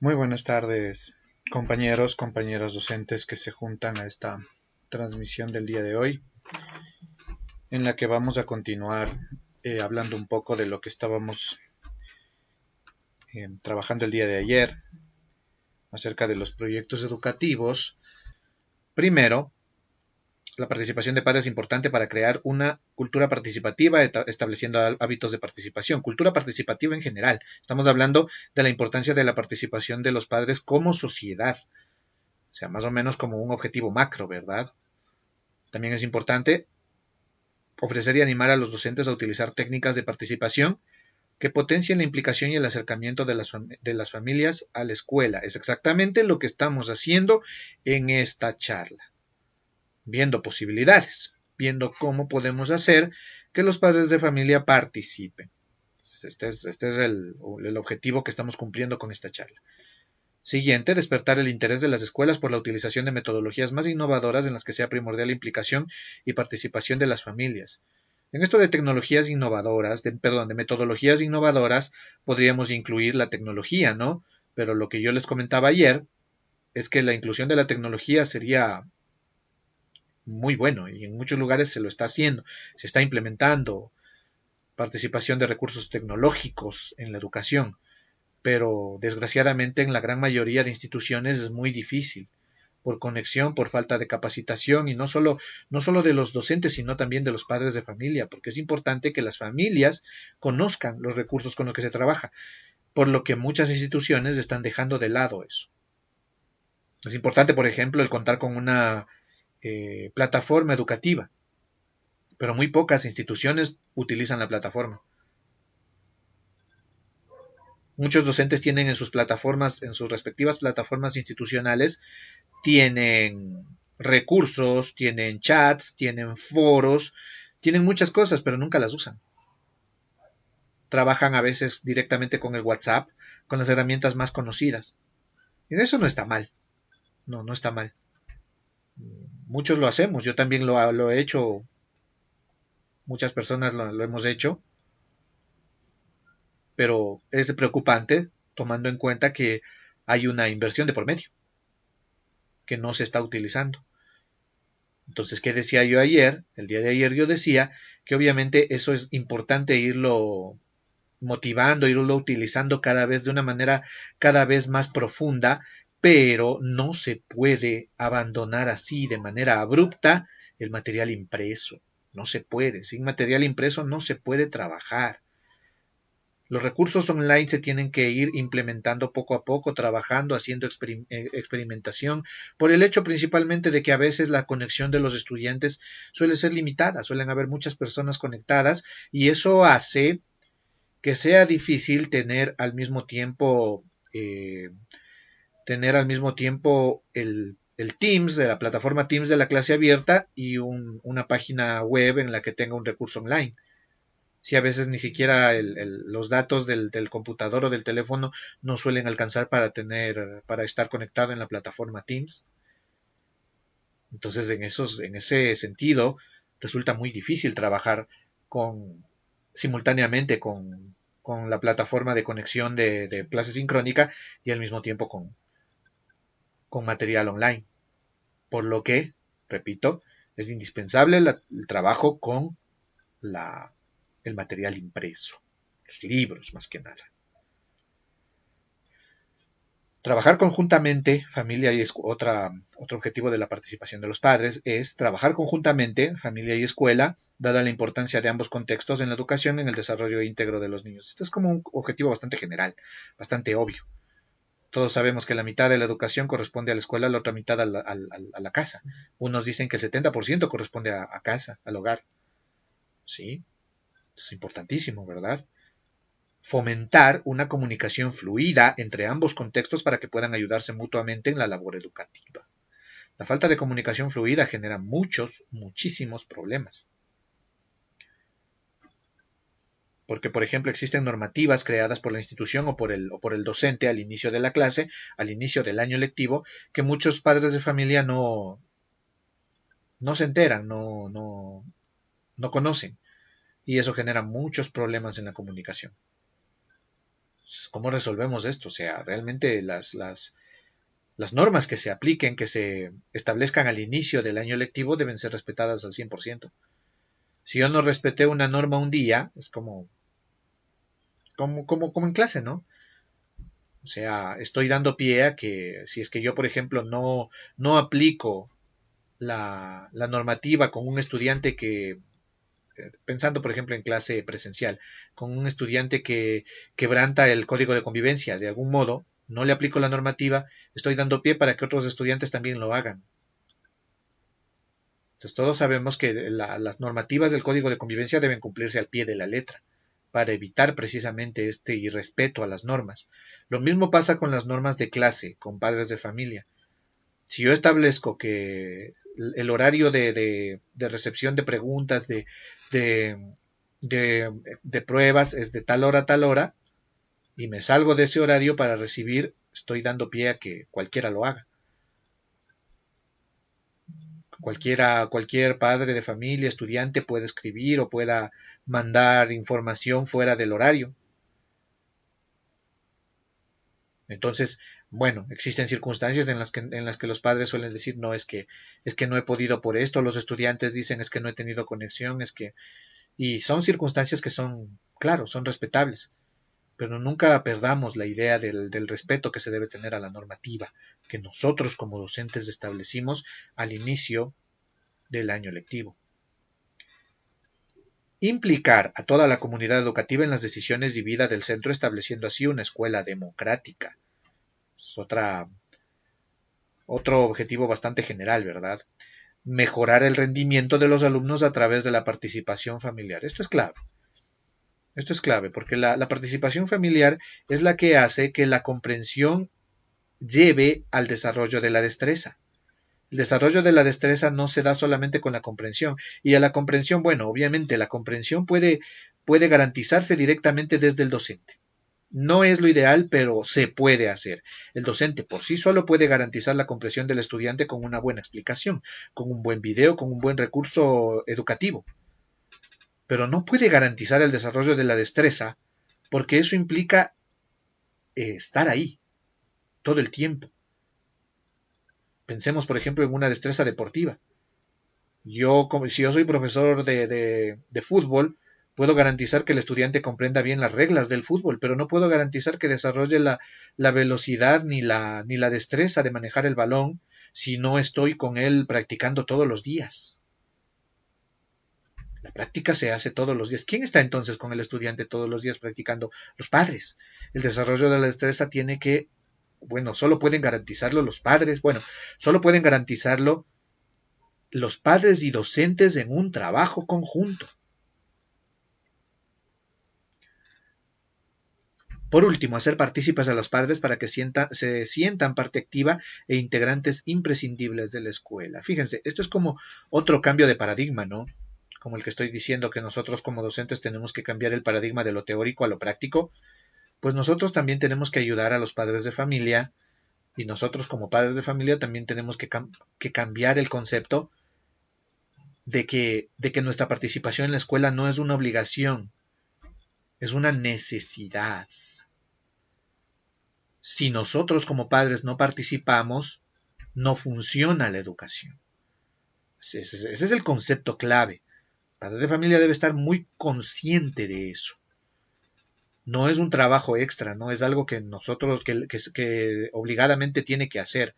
Muy buenas tardes, compañeros, compañeras docentes que se juntan a esta transmisión del día de hoy, en la que vamos a continuar hablando un poco de lo que estábamos trabajando el día de ayer, acerca de los proyectos educativos. Primero, la participación de padres es importante para crear una cultura participativa, estableciendo hábitos de participación, cultura participativa en general. Estamos hablando de la importancia de la participación de los padres como sociedad, o sea, más o menos como un objetivo macro, ¿verdad? También es importante ofrecer y animar a los docentes a utilizar técnicas de participación que potencien la implicación y el acercamiento de las familias a la escuela. Es exactamente lo que estamos haciendo en esta charla, viendo posibilidades, viendo cómo podemos hacer que los padres de familia participen. Este es el objetivo que estamos cumpliendo con esta charla. Siguiente, despertar el interés de las escuelas por la utilización de metodologías más innovadoras en las que sea primordial la implicación y participación de las familias. En esto de tecnologías innovadoras, de metodologías innovadoras, podríamos incluir la tecnología, ¿no? Pero lo que yo les comentaba ayer es que la inclusión de la tecnología sería muy bueno y en muchos lugares se lo está haciendo, se está implementando participación de recursos tecnológicos en la educación, pero desgraciadamente en la gran mayoría de instituciones es muy difícil por conexión, por falta de capacitación y no solo de los docentes, sino también de los padres de familia, porque es importante que las familias conozcan los recursos con los que se trabaja, por lo que muchas instituciones están dejando de lado eso. Es importante, por ejemplo, el contar con una plataforma educativa, pero muy pocas instituciones utilizan la plataforma. Muchos docentes tienen en sus plataformas, en sus respectivas plataformas institucionales, tienen recursos, tienen chats, tienen foros, tienen muchas cosas, pero nunca las usan. Trabajan a veces directamente con el WhatsApp, con las herramientas más conocidas. Y eso no está mal. No, no está mal. Muchos lo hacemos. Yo también lo he hecho. Muchas personas lo hemos hecho. Pero es preocupante tomando en cuenta que hay una inversión de por medio que no se está utilizando. Entonces, ¿qué decía yo ayer? El día de ayer yo decía que obviamente eso es importante irlo motivando, irlo utilizando cada vez de una manera cada vez más profunda, pero no se puede abandonar así de manera abrupta el material impreso. No se puede. Sin material impreso no se puede trabajar. Los recursos online se tienen que ir implementando poco a poco, trabajando, haciendo experimentación, por el hecho principalmente de que a veces la conexión de los estudiantes suele ser limitada, suelen haber muchas personas conectadas y eso hace que sea difícil eh, tener al mismo tiempo el Teams de la plataforma Teams de la clase abierta y una página web en la que tenga un recurso online. Si a veces ni siquiera los datos del computador o del teléfono no suelen alcanzar para estar conectado en la plataforma Teams. Entonces, en ese sentido, resulta muy difícil trabajar simultáneamente con la plataforma de conexión de clase sincrónica y al mismo tiempo con material online. Por lo que, repito, es indispensable el trabajo con la, el material impreso, los libros más que nada. Trabajar conjuntamente, familia y otro objetivo de la participación de los padres es trabajar conjuntamente, familia y escuela, dada la importancia de ambos contextos en la educación en el desarrollo íntegro de los niños. Este es como un objetivo bastante general, bastante obvio. Todos sabemos que la mitad de la educación corresponde a la escuela, la otra mitad a la casa. Unos dicen que el 70% corresponde a casa, al hogar. Sí, es importantísimo, ¿verdad? Fomentar una comunicación fluida entre ambos contextos para que puedan ayudarse mutuamente en la labor educativa. La falta de comunicación fluida genera muchísimos problemas. Porque, por ejemplo, existen normativas creadas por la institución o por el docente al inicio de la clase, al inicio del año lectivo, que muchos padres de familia no se enteran, no conocen. Y eso genera muchos problemas en la comunicación. ¿Cómo resolvemos esto? O sea, realmente las normas que se apliquen, que se establezcan al inicio del año lectivo, deben ser respetadas al 100%. Si yo no respeté una norma un día, es como en clase, ¿no? O sea, estoy dando pie a que si es que yo, por ejemplo, no aplico la normativa con un estudiante que, pensando por ejemplo en clase presencial, con un estudiante que quebranta el código de convivencia de algún modo, no le aplico la normativa, estoy dando pie para que otros estudiantes también lo hagan. Entonces todos sabemos que las normativas del código de convivencia deben cumplirse al pie de la letra para evitar precisamente este irrespeto a las normas. Lo mismo pasa con las normas de clase, con padres de familia. Si yo establezco que el horario de recepción de preguntas, de, de pruebas es de tal hora a tal hora, y me salgo de ese horario para recibir, estoy dando pie a que cualquiera lo haga. Cualquier padre de familia, estudiante puede escribir o pueda mandar información fuera del horario. Entonces, bueno, existen circunstancias en las que los padres suelen decir, no, es que no he podido por esto, los estudiantes dicen es que no he tenido conexión, y son circunstancias que son, claro, son respetables, pero nunca perdamos la idea del respeto que se debe tener a la normativa que nosotros como docentes establecimos al inicio del año lectivo. Implicar a toda la comunidad educativa en las decisiones de vida del centro, estableciendo así una escuela democrática. Es otro objetivo bastante general, ¿verdad? Mejorar el rendimiento de los alumnos a través de la participación familiar. Esto es clave. Esto es clave porque la participación familiar es la que hace que la comprensión lleve al desarrollo de la destreza. El desarrollo de la destreza no se da solamente con la comprensión. Y a la comprensión, bueno, obviamente la comprensión puede garantizarse directamente desde el docente. No es lo ideal, pero se puede hacer. El docente por sí solo puede garantizar la comprensión del estudiante con una buena explicación, con un buen video, con un buen recurso educativo. Pero no puede garantizar el desarrollo de la destreza porque eso implica estar ahí todo el tiempo. Pensemos, por ejemplo, en una destreza deportiva. Si yo soy profesor de fútbol, puedo garantizar que el estudiante comprenda bien las reglas del fútbol, pero no puedo garantizar que desarrolle la velocidad ni la destreza de manejar el balón si no estoy con él practicando todos los días. La práctica se hace todos los días. ¿Quién está entonces con el estudiante todos los días practicando? Los padres. El desarrollo de la destreza tiene que, bueno, solo pueden garantizarlo los padres, bueno, solo pueden garantizarlo los padres y docentes en un trabajo conjunto. Por último, hacer partícipes a los padres para que se sientan parte activa e integrantes imprescindibles de la escuela. Fíjense, esto es como otro cambio de paradigma, ¿no? Como el que estoy diciendo que nosotros como docentes tenemos que cambiar el paradigma de lo teórico a lo práctico, pues nosotros también tenemos que ayudar a los padres de familia y nosotros como padres de familia también tenemos que cambiar el concepto de que nuestra participación en la escuela no es una obligación, es una necesidad. Si nosotros como padres no participamos, no funciona la educación. Ese es el concepto clave. El padre de familia debe estar muy consciente de eso. No es un trabajo extra, no es algo que nosotros, que obligadamente tiene que hacer.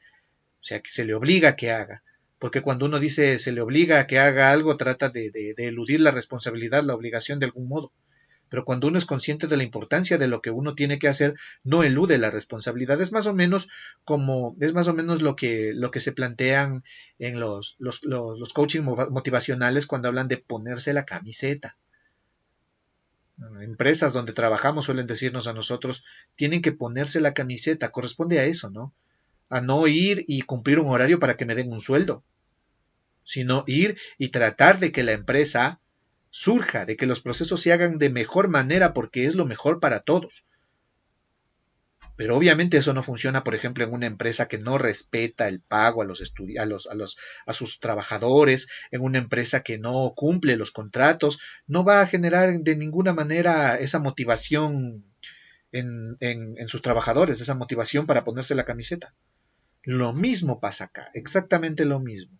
O sea, que se le obliga a que haga. Porque cuando uno dice se le obliga a que haga algo, trata de eludir la responsabilidad, la obligación de algún modo. Pero cuando uno es consciente de la importancia de lo que uno tiene que hacer, no elude la responsabilidad. Es más o menos lo que se plantean en los coaching motivacionales cuando hablan de ponerse la camiseta. Empresas donde trabajamos suelen decirnos a nosotros, tienen que ponerse la camiseta, corresponde a eso, ¿no? A no ir y cumplir un horario para que me den un sueldo, sino ir y tratar de que la empresa surja, de que los procesos se hagan de mejor manera porque es lo mejor para todos. Pero obviamente eso no funciona, por ejemplo, en una empresa que no respeta el pago a sus trabajadores, en una empresa que no cumple los contratos, no va a generar de ninguna manera esa motivación en sus trabajadores, esa motivación para ponerse la camiseta. Lo mismo pasa acá, exactamente lo mismo.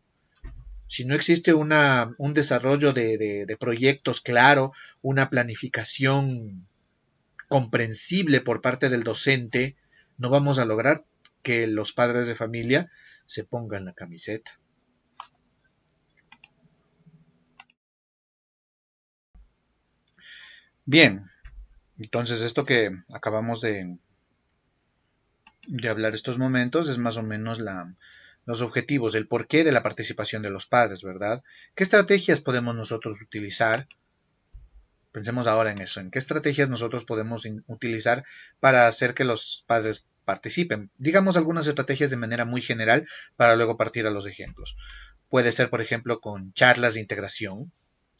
Si no existe un desarrollo de proyectos claro, una planificación comprensible por parte del docente, no vamos a lograr que los padres de familia se pongan la camiseta. Bien, entonces esto que acabamos de hablar estos momentos es más o menos los objetivos, el porqué de la participación de los padres, ¿verdad? ¿Qué estrategias podemos nosotros utilizar? Pensemos ahora en eso, en qué estrategias nosotros podemos utilizar para hacer que los padres participen. Digamos algunas estrategias de manera muy general para luego partir a los ejemplos. Puede ser, por ejemplo, con charlas de integración.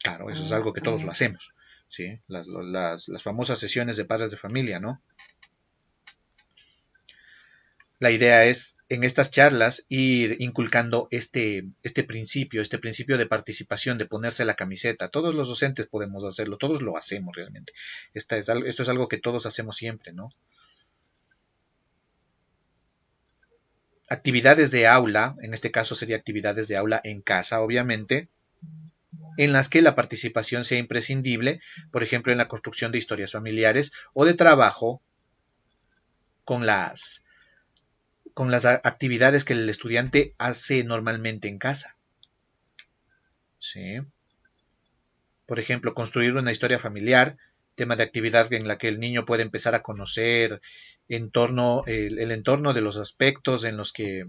Claro, eso es algo que todos lo hacemos. ¿Sí? Las famosas sesiones de padres de familia, ¿no? La idea es en estas charlas ir inculcando este principio de participación, de ponerse la camiseta. Todos los docentes podemos hacerlo, todos lo hacemos realmente. Esto es algo que todos hacemos siempre, ¿no? Actividades de aula, en este caso sería actividades de aula en casa, obviamente, en las que la participación sea imprescindible, por ejemplo, en la construcción de historias familiares o de trabajo con con las actividades que el estudiante hace normalmente en casa. ¿Sí? Por ejemplo, construir una historia familiar, tema de actividad en la que el niño puede empezar a conocer el entorno de los aspectos en los que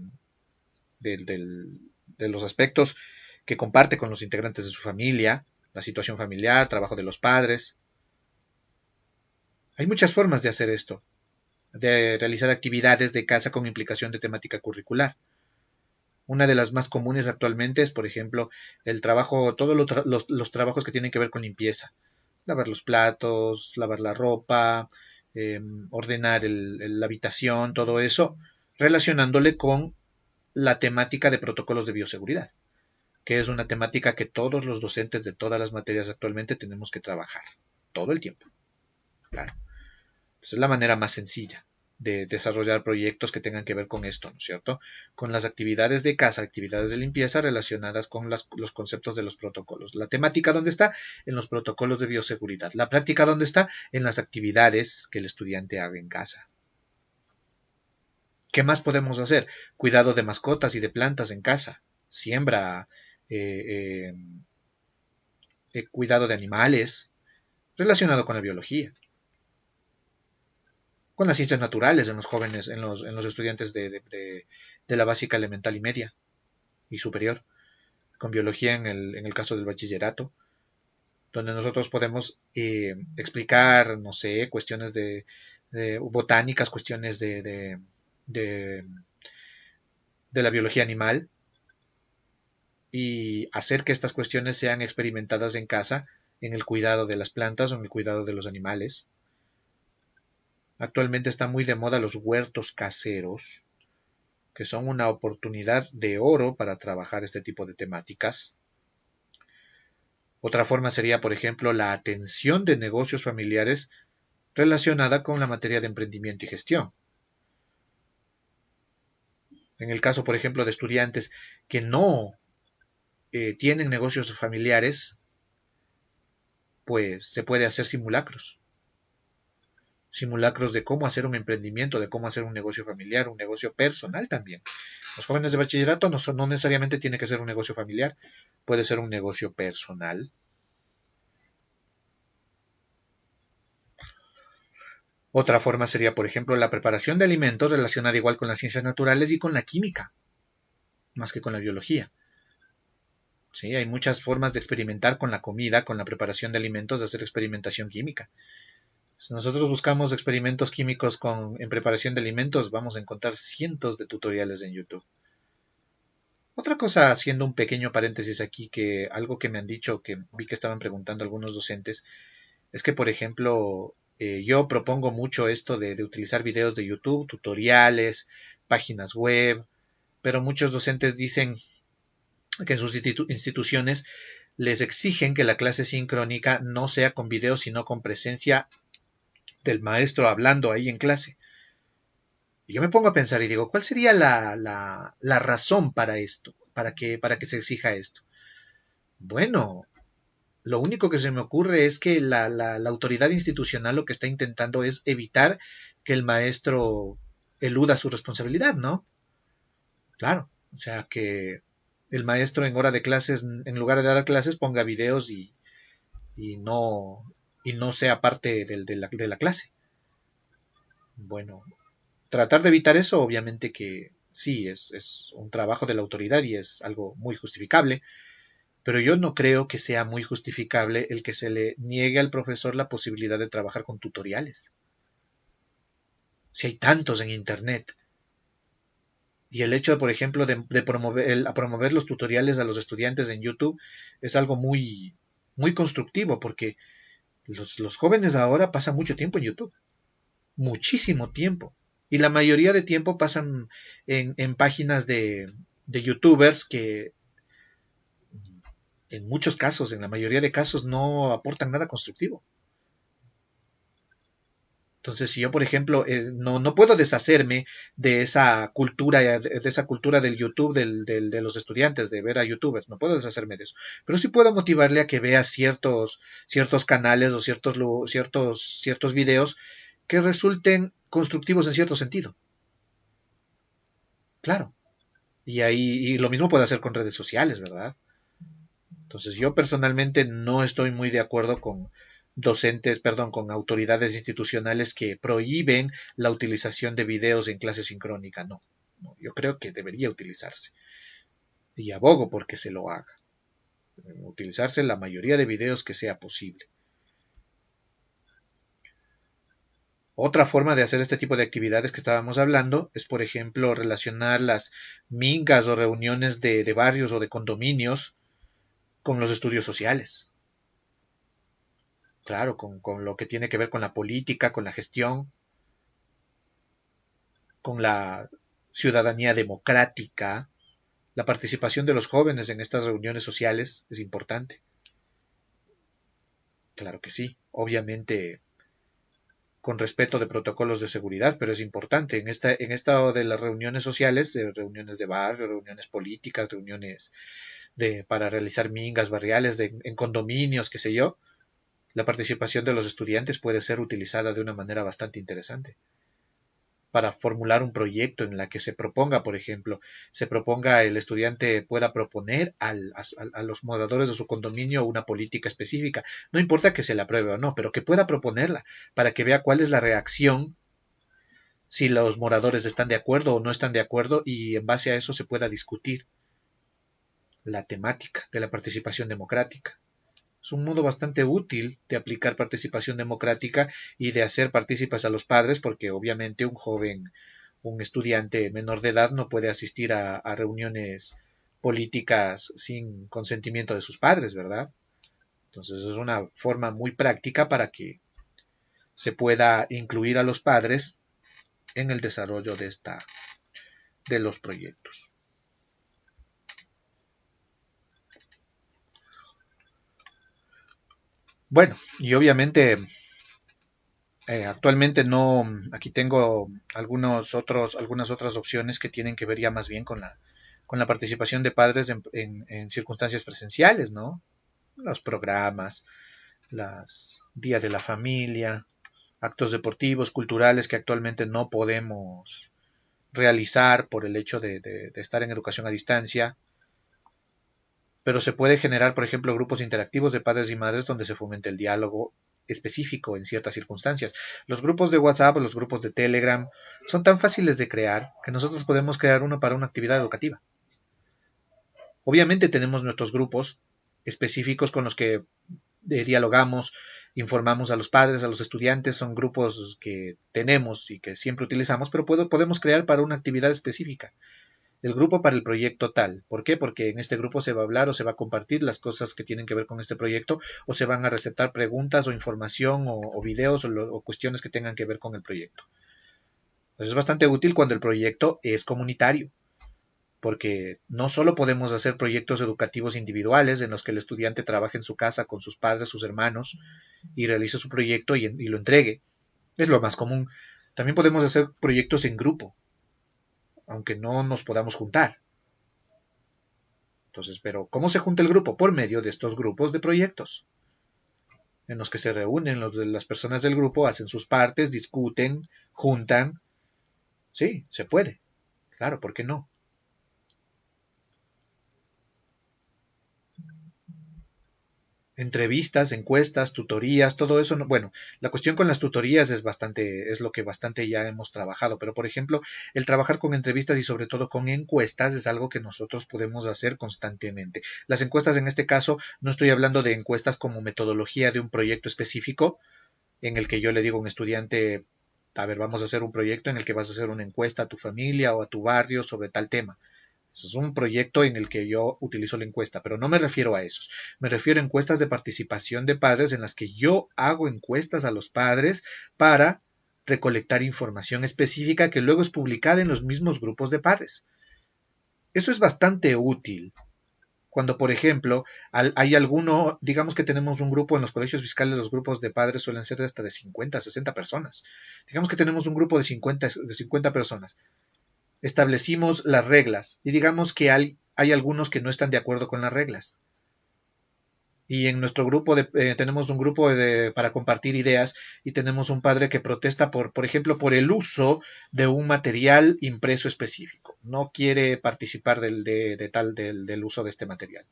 del, del, de los aspectos que comparte con los integrantes de su familia, la situación familiar, trabajo de los padres. Hay muchas formas de hacer esto, de realizar actividades de casa con implicación de temática curricular. Una de las más comunes actualmente es, por ejemplo, el trabajo, todos los trabajos que tienen que ver con limpieza. Lavar los platos, lavar la ropa, ordenar la habitación, todo eso, relacionándole con la temática de protocolos de bioseguridad, que es una temática que todos los docentes de todas las materias actualmente tenemos que trabajar todo el tiempo. Claro. Esa es la manera más sencilla de desarrollar proyectos que tengan que ver con esto, ¿no es cierto? Con las actividades de casa, actividades de limpieza relacionadas con los conceptos de los protocolos. La temática, ¿dónde está? En los protocolos de bioseguridad. La práctica, ¿dónde está? En las actividades que el estudiante haga en casa. ¿Qué más podemos hacer? Cuidado de mascotas y de plantas en casa. Siembra, eh, cuidado de animales, relacionado con la biología, con las ciencias naturales en los jóvenes, en los estudiantes de la básica elemental y media y superior, con biología en el caso del bachillerato, donde nosotros podemos explicar, no sé, cuestiones de botánicas, cuestiones de, de la biología animal y hacer que estas cuestiones sean experimentadas en casa, en el cuidado de las plantas o en el cuidado de los animales. Actualmente está muy de moda los huertos caseros, que son una oportunidad de oro para trabajar este tipo de temáticas. Otra forma sería, por ejemplo, la atención de negocios familiares relacionada con la materia de emprendimiento y gestión. En el caso, por ejemplo, de estudiantes que no tienen negocios familiares, pues se puede hacer simulacros. Simulacros de cómo hacer un emprendimiento, de cómo hacer un negocio familiar, un negocio personal también. Los jóvenes de bachillerato no necesariamente tiene que ser un negocio familiar, puede ser un negocio personal. Otra forma sería, por ejemplo, la preparación de alimentos relacionada igual con las ciencias naturales y con la química, más que con la biología. Sí, hay muchas formas de experimentar con la comida, con la preparación de alimentos, de hacer experimentación química. Si nosotros buscamos experimentos químicos en preparación de alimentos, vamos a encontrar cientos de tutoriales en YouTube. Otra cosa, haciendo un pequeño paréntesis aquí, que algo que me han dicho, que vi que estaban preguntando algunos docentes, es que, por ejemplo, yo propongo mucho esto de utilizar videos de YouTube, tutoriales, páginas web, pero muchos docentes dicen que en sus instituciones les exigen que la clase sincrónica no sea con video, sino con presencia del maestro hablando ahí en clase. Y yo me pongo a pensar y digo, ¿cuál sería la razón para esto? Para que se exija esto? Bueno, lo único que se me ocurre es que la autoridad institucional lo que está intentando es evitar que el maestro eluda su responsabilidad, ¿no? Claro, o sea que el maestro en hora de clases, en lugar de dar clases, ponga videos y no, y no sea parte de la clase. Bueno, tratar de evitar eso, obviamente que sí, es un trabajo de la autoridad y es algo muy justificable, pero yo no creo que sea muy justificable el que se le niegue al profesor la posibilidad de trabajar con tutoriales. Si hay tantos en Internet, y el hecho, por ejemplo, de promover los tutoriales a los estudiantes en YouTube es algo muy, muy constructivo, porque los jóvenes ahora pasan mucho tiempo en YouTube, muchísimo tiempo. Y la mayoría de tiempo pasan en páginas de youtubers que en muchos casos, en la mayoría de casos, no aportan nada constructivo. Entonces, si yo, por ejemplo, no puedo deshacerme de esa cultura del YouTube, de los estudiantes, de ver a YouTubers, no puedo deshacerme de eso. Pero sí puedo motivarle a que vea ciertos canales o ciertos videos que resulten constructivos en cierto sentido. Claro. Y lo mismo puede hacer con redes sociales, ¿verdad? Entonces, yo personalmente no estoy muy de acuerdo con docentes, perdón, con autoridades institucionales que prohíben la utilización de videos en clase sincrónica. No, no, yo creo que debería utilizarse y abogo porque se lo haga. Utilizarse la mayoría de videos que sea posible. Otra forma de hacer este tipo de actividades que estábamos hablando es, por ejemplo, relacionar las mingas o reuniones de barrios o de condominios con los estudios sociales. Claro, con lo que tiene que ver con la política, con la gestión, con la ciudadanía democrática. La participación de los jóvenes en estas reuniones sociales es importante. Claro que sí, obviamente con respeto de protocolos de seguridad, pero es importante. En esta de las reuniones sociales, de reuniones de barrio, reuniones políticas, reuniones para realizar mingas barriales, en condominios, qué sé yo, la participación de los estudiantes puede ser utilizada de una manera bastante interesante para formular un proyecto en la que se proponga, por ejemplo, se proponga el estudiante pueda proponer a los moradores de su condominio una política específica. No importa que se la apruebe o no, pero que pueda proponerla para que vea cuál es la reacción, si los moradores están de acuerdo o no están de acuerdo y en base a eso se pueda discutir la temática de la participación democrática. Es un modo bastante útil de aplicar participación democrática y de hacer partícipes a los padres, porque obviamente un estudiante menor de edad no puede asistir a reuniones políticas sin consentimiento de sus padres, ¿verdad? Entonces es una forma muy práctica para que se pueda incluir a los padres en el desarrollo de los proyectos. Bueno, y obviamente actualmente no, aquí tengo algunas otras opciones que tienen que ver ya más bien con la participación de padres en circunstancias presenciales, ¿no? Los programas, las días de la familia, actos deportivos, culturales que actualmente no podemos realizar por el hecho de estar en educación a distancia, pero se puede generar, por ejemplo, grupos interactivos de padres y madres donde se fomente el diálogo específico en ciertas circunstancias. Los grupos de WhatsApp o los grupos de Telegram son tan fáciles de crear que nosotros podemos crear uno para una actividad educativa. Obviamente tenemos nuestros grupos específicos con los que dialogamos, informamos a los padres, a los estudiantes, son grupos que tenemos y que siempre utilizamos, pero podemos crear para una actividad específica el grupo para el proyecto tal. ¿Por qué? Porque en este grupo se va a hablar o se va a compartir las cosas que tienen que ver con este proyecto o se van a recetar preguntas o información o videos o cuestiones que tengan que ver con el proyecto. Entonces es bastante útil cuando el proyecto es comunitario, porque no solo podemos hacer proyectos educativos individuales en los que el estudiante trabaje en su casa con sus padres, sus hermanos y realice su proyecto y lo entregue, Es lo más común. También podemos hacer proyectos en grupo, aunque no nos podamos juntar. Entonces, pero ¿cómo se junta el grupo? Por medio de estos grupos de proyectos, en los que se reúnen las personas del grupo, hacen sus partes, discuten, juntan. Sí, se puede. Claro, ¿por qué no? Entrevistas, encuestas, tutorías, todo eso. Bueno, la cuestión con las tutorías es lo que bastante ya hemos trabajado, pero por ejemplo, el trabajar con entrevistas y sobre todo con encuestas es algo que nosotros podemos hacer constantemente. Las encuestas en este caso, no estoy hablando de encuestas como metodología de un proyecto específico, en el que yo le digo a un estudiante, a ver, vamos a hacer un proyecto en el que vas a hacer una encuesta a tu familia o a tu barrio sobre tal tema. Es un proyecto en el que yo utilizo la encuesta, pero no me refiero a esos. Me refiero a encuestas de participación de padres en las que yo hago encuestas a los padres para recolectar información específica que luego es publicada en los mismos grupos de padres. Eso es bastante útil. Cuando, por ejemplo, hay alguno, digamos que tenemos un grupo en los colegios fiscales, los grupos de padres suelen ser de hasta de 50, 60 personas. Digamos que tenemos un grupo de 50 personas. Establecimos las reglas y digamos que hay algunos que no están de acuerdo con las reglas. Y en nuestro grupo tenemos un grupo para compartir ideas y tenemos un padre que protesta por ejemplo, por el uso de un material impreso específico. No quiere participar del uso de este material.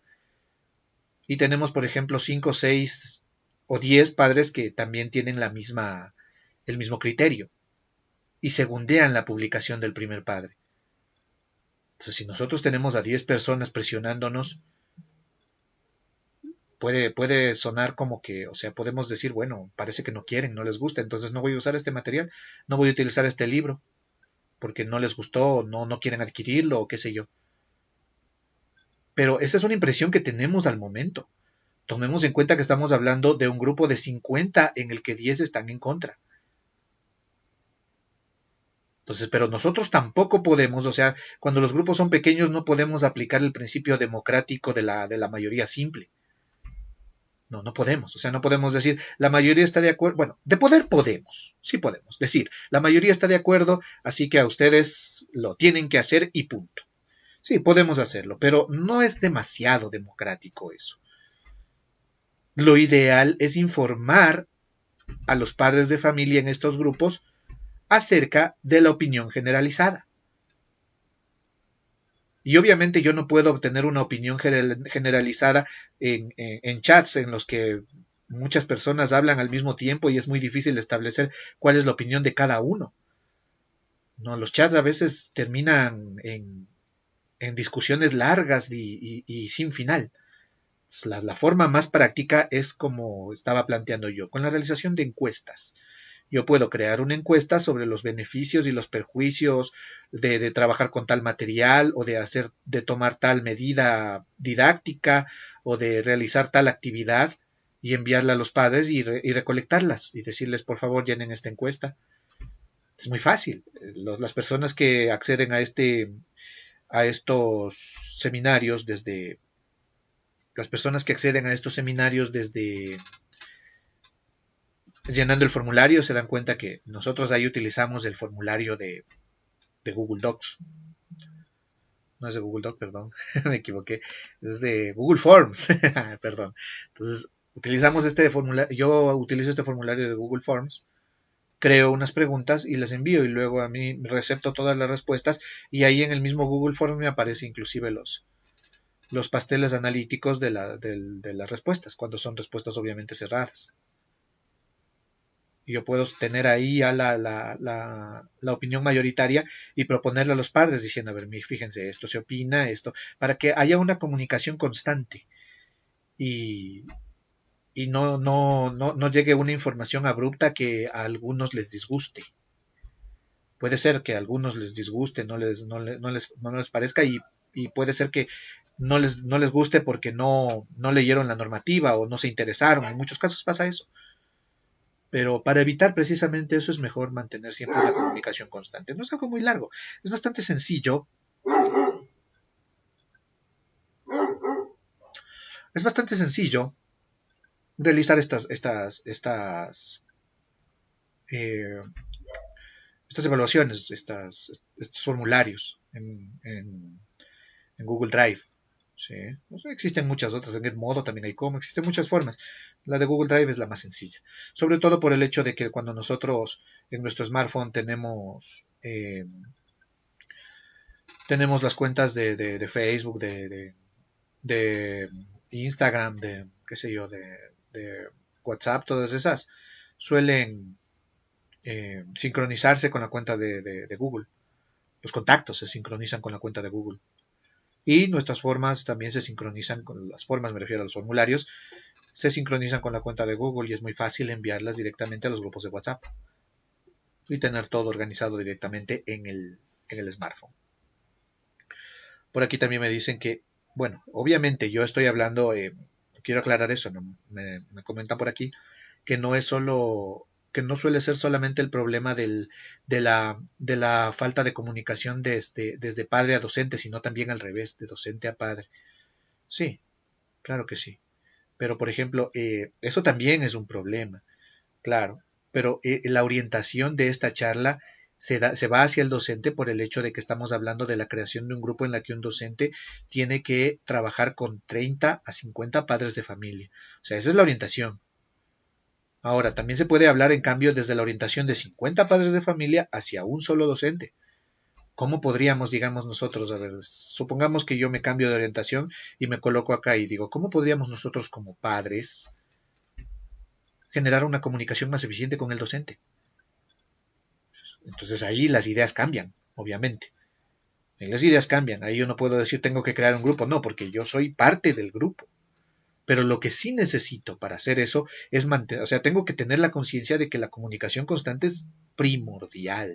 Y tenemos, por ejemplo, 5, 6 o 10 padres que también tienen el mismo criterio y segundean la publicación del primer padre. Entonces, si nosotros tenemos a 10 personas presionándonos, puede sonar como que, o sea, podemos decir, bueno, parece que no quieren, no les gusta, entonces no voy a usar este material, no voy a utilizar este libro, porque no les gustó, no quieren adquirirlo, o qué sé yo. Pero esa es una impresión que tenemos al momento. Tomemos en cuenta que estamos hablando de un grupo de 50 en el que 10 están en contra. Entonces, pero nosotros tampoco podemos, o sea, cuando los grupos son pequeños no podemos aplicar el principio democrático de la mayoría simple. No, no podemos. O sea, no podemos decir, la mayoría está de acuerdo. Bueno, de poder podemos, sí podemos decir, la mayoría está de acuerdo, así que a ustedes lo tienen que hacer y punto. Sí, podemos hacerlo, pero no es demasiado democrático eso. Lo ideal es informar a los padres de familia en estos grupos acerca de la opinión generalizada. Y obviamente yo no puedo obtener una opinión generalizada en chats en los que muchas personas hablan al mismo tiempo y es muy difícil establecer cuál es la opinión de cada uno. No, los chats a veces terminan en discusiones largas y sin final. La forma más práctica es como estaba planteando yo, con la realización de encuestas. Yo puedo crear una encuesta sobre los beneficios y los perjuicios de trabajar con tal material o de tomar tal medida didáctica o de realizar tal actividad y enviarla a los padres y recolectarlas y decirles por favor llenen esta encuesta. Es muy fácil. Las personas que acceden a estos seminarios las personas que acceden a estos seminarios desde llenando el formulario se dan cuenta que nosotros ahí utilizamos el formulario de Google Docs. No es de Google Docs, perdón, me equivoqué. Es de Google Forms, perdón. Entonces, utilizamos este formulario, yo utilizo este formulario de Google Forms, creo unas preguntas y las envío y luego a mí recepto todas las respuestas y ahí en el mismo Google Forms me aparece inclusive los pasteles analíticos de las respuestas, cuando son respuestas obviamente cerradas. Yo puedo tener ahí a la opinión mayoritaria y proponerle a los padres diciendo, a ver, fíjense, esto se opina, esto, para que haya una comunicación constante y, y no llegue una información abrupta que a algunos les disguste. Puede ser que a algunos les disguste, no les parezca y puede ser que no les guste porque no leyeron la normativa o no se interesaron. En muchos casos pasa eso. Pero para evitar precisamente eso es mejor mantener siempre una comunicación constante. No es algo muy largo, es bastante sencillo. Es bastante sencillo realizar eh, estas evaluaciones, estos formularios en Google Drive. ¿Sí? Pues existen muchas otras, en Edmodo también hay como, existen muchas formas. La de Google Drive es la más sencilla. Sobre todo por el hecho de que cuando nosotros en nuestro smartphone tenemos las cuentas de Facebook, de Instagram, de qué sé yo, de WhatsApp, todas esas, suelen sincronizarse con la cuenta de Google. Los contactos se sincronizan con la cuenta de Google. Y nuestras formas también se sincronizan con las formas, me refiero a los formularios, se sincronizan con la cuenta de Google y es muy fácil enviarlas directamente a los grupos de WhatsApp y tener todo organizado directamente en el smartphone. Por aquí también me dicen que, bueno, obviamente yo estoy hablando, quiero aclarar eso, ¿no? Me comentan por aquí que no es solo, que no suele ser solamente el problema de la falta de comunicación desde padre a docente, sino también al revés, de docente a padre. Sí, claro que sí. Pero, por ejemplo, eso también es un problema, claro. Pero la orientación de esta charla se va hacia el docente por el hecho de que estamos hablando de la creación de un grupo en la que un docente tiene que trabajar con 30 a 50 padres de familia. O sea, esa es la orientación. Ahora, también se puede hablar, en cambio, desde la orientación de 50 padres de familia hacia un solo docente. ¿Cómo podríamos, digamos nosotros, a ver, supongamos que yo me cambio de orientación y me coloco acá y digo, ¿cómo podríamos nosotros como padres generar una comunicación más eficiente con el docente? Entonces ahí las ideas cambian, obviamente. Ahí las ideas cambian. Ahí yo no puedo decir tengo que crear un grupo, no, porque yo soy parte del grupo. Pero lo que sí necesito para hacer eso es mantener, o sea, tengo que tener la conciencia de que la comunicación constante es primordial.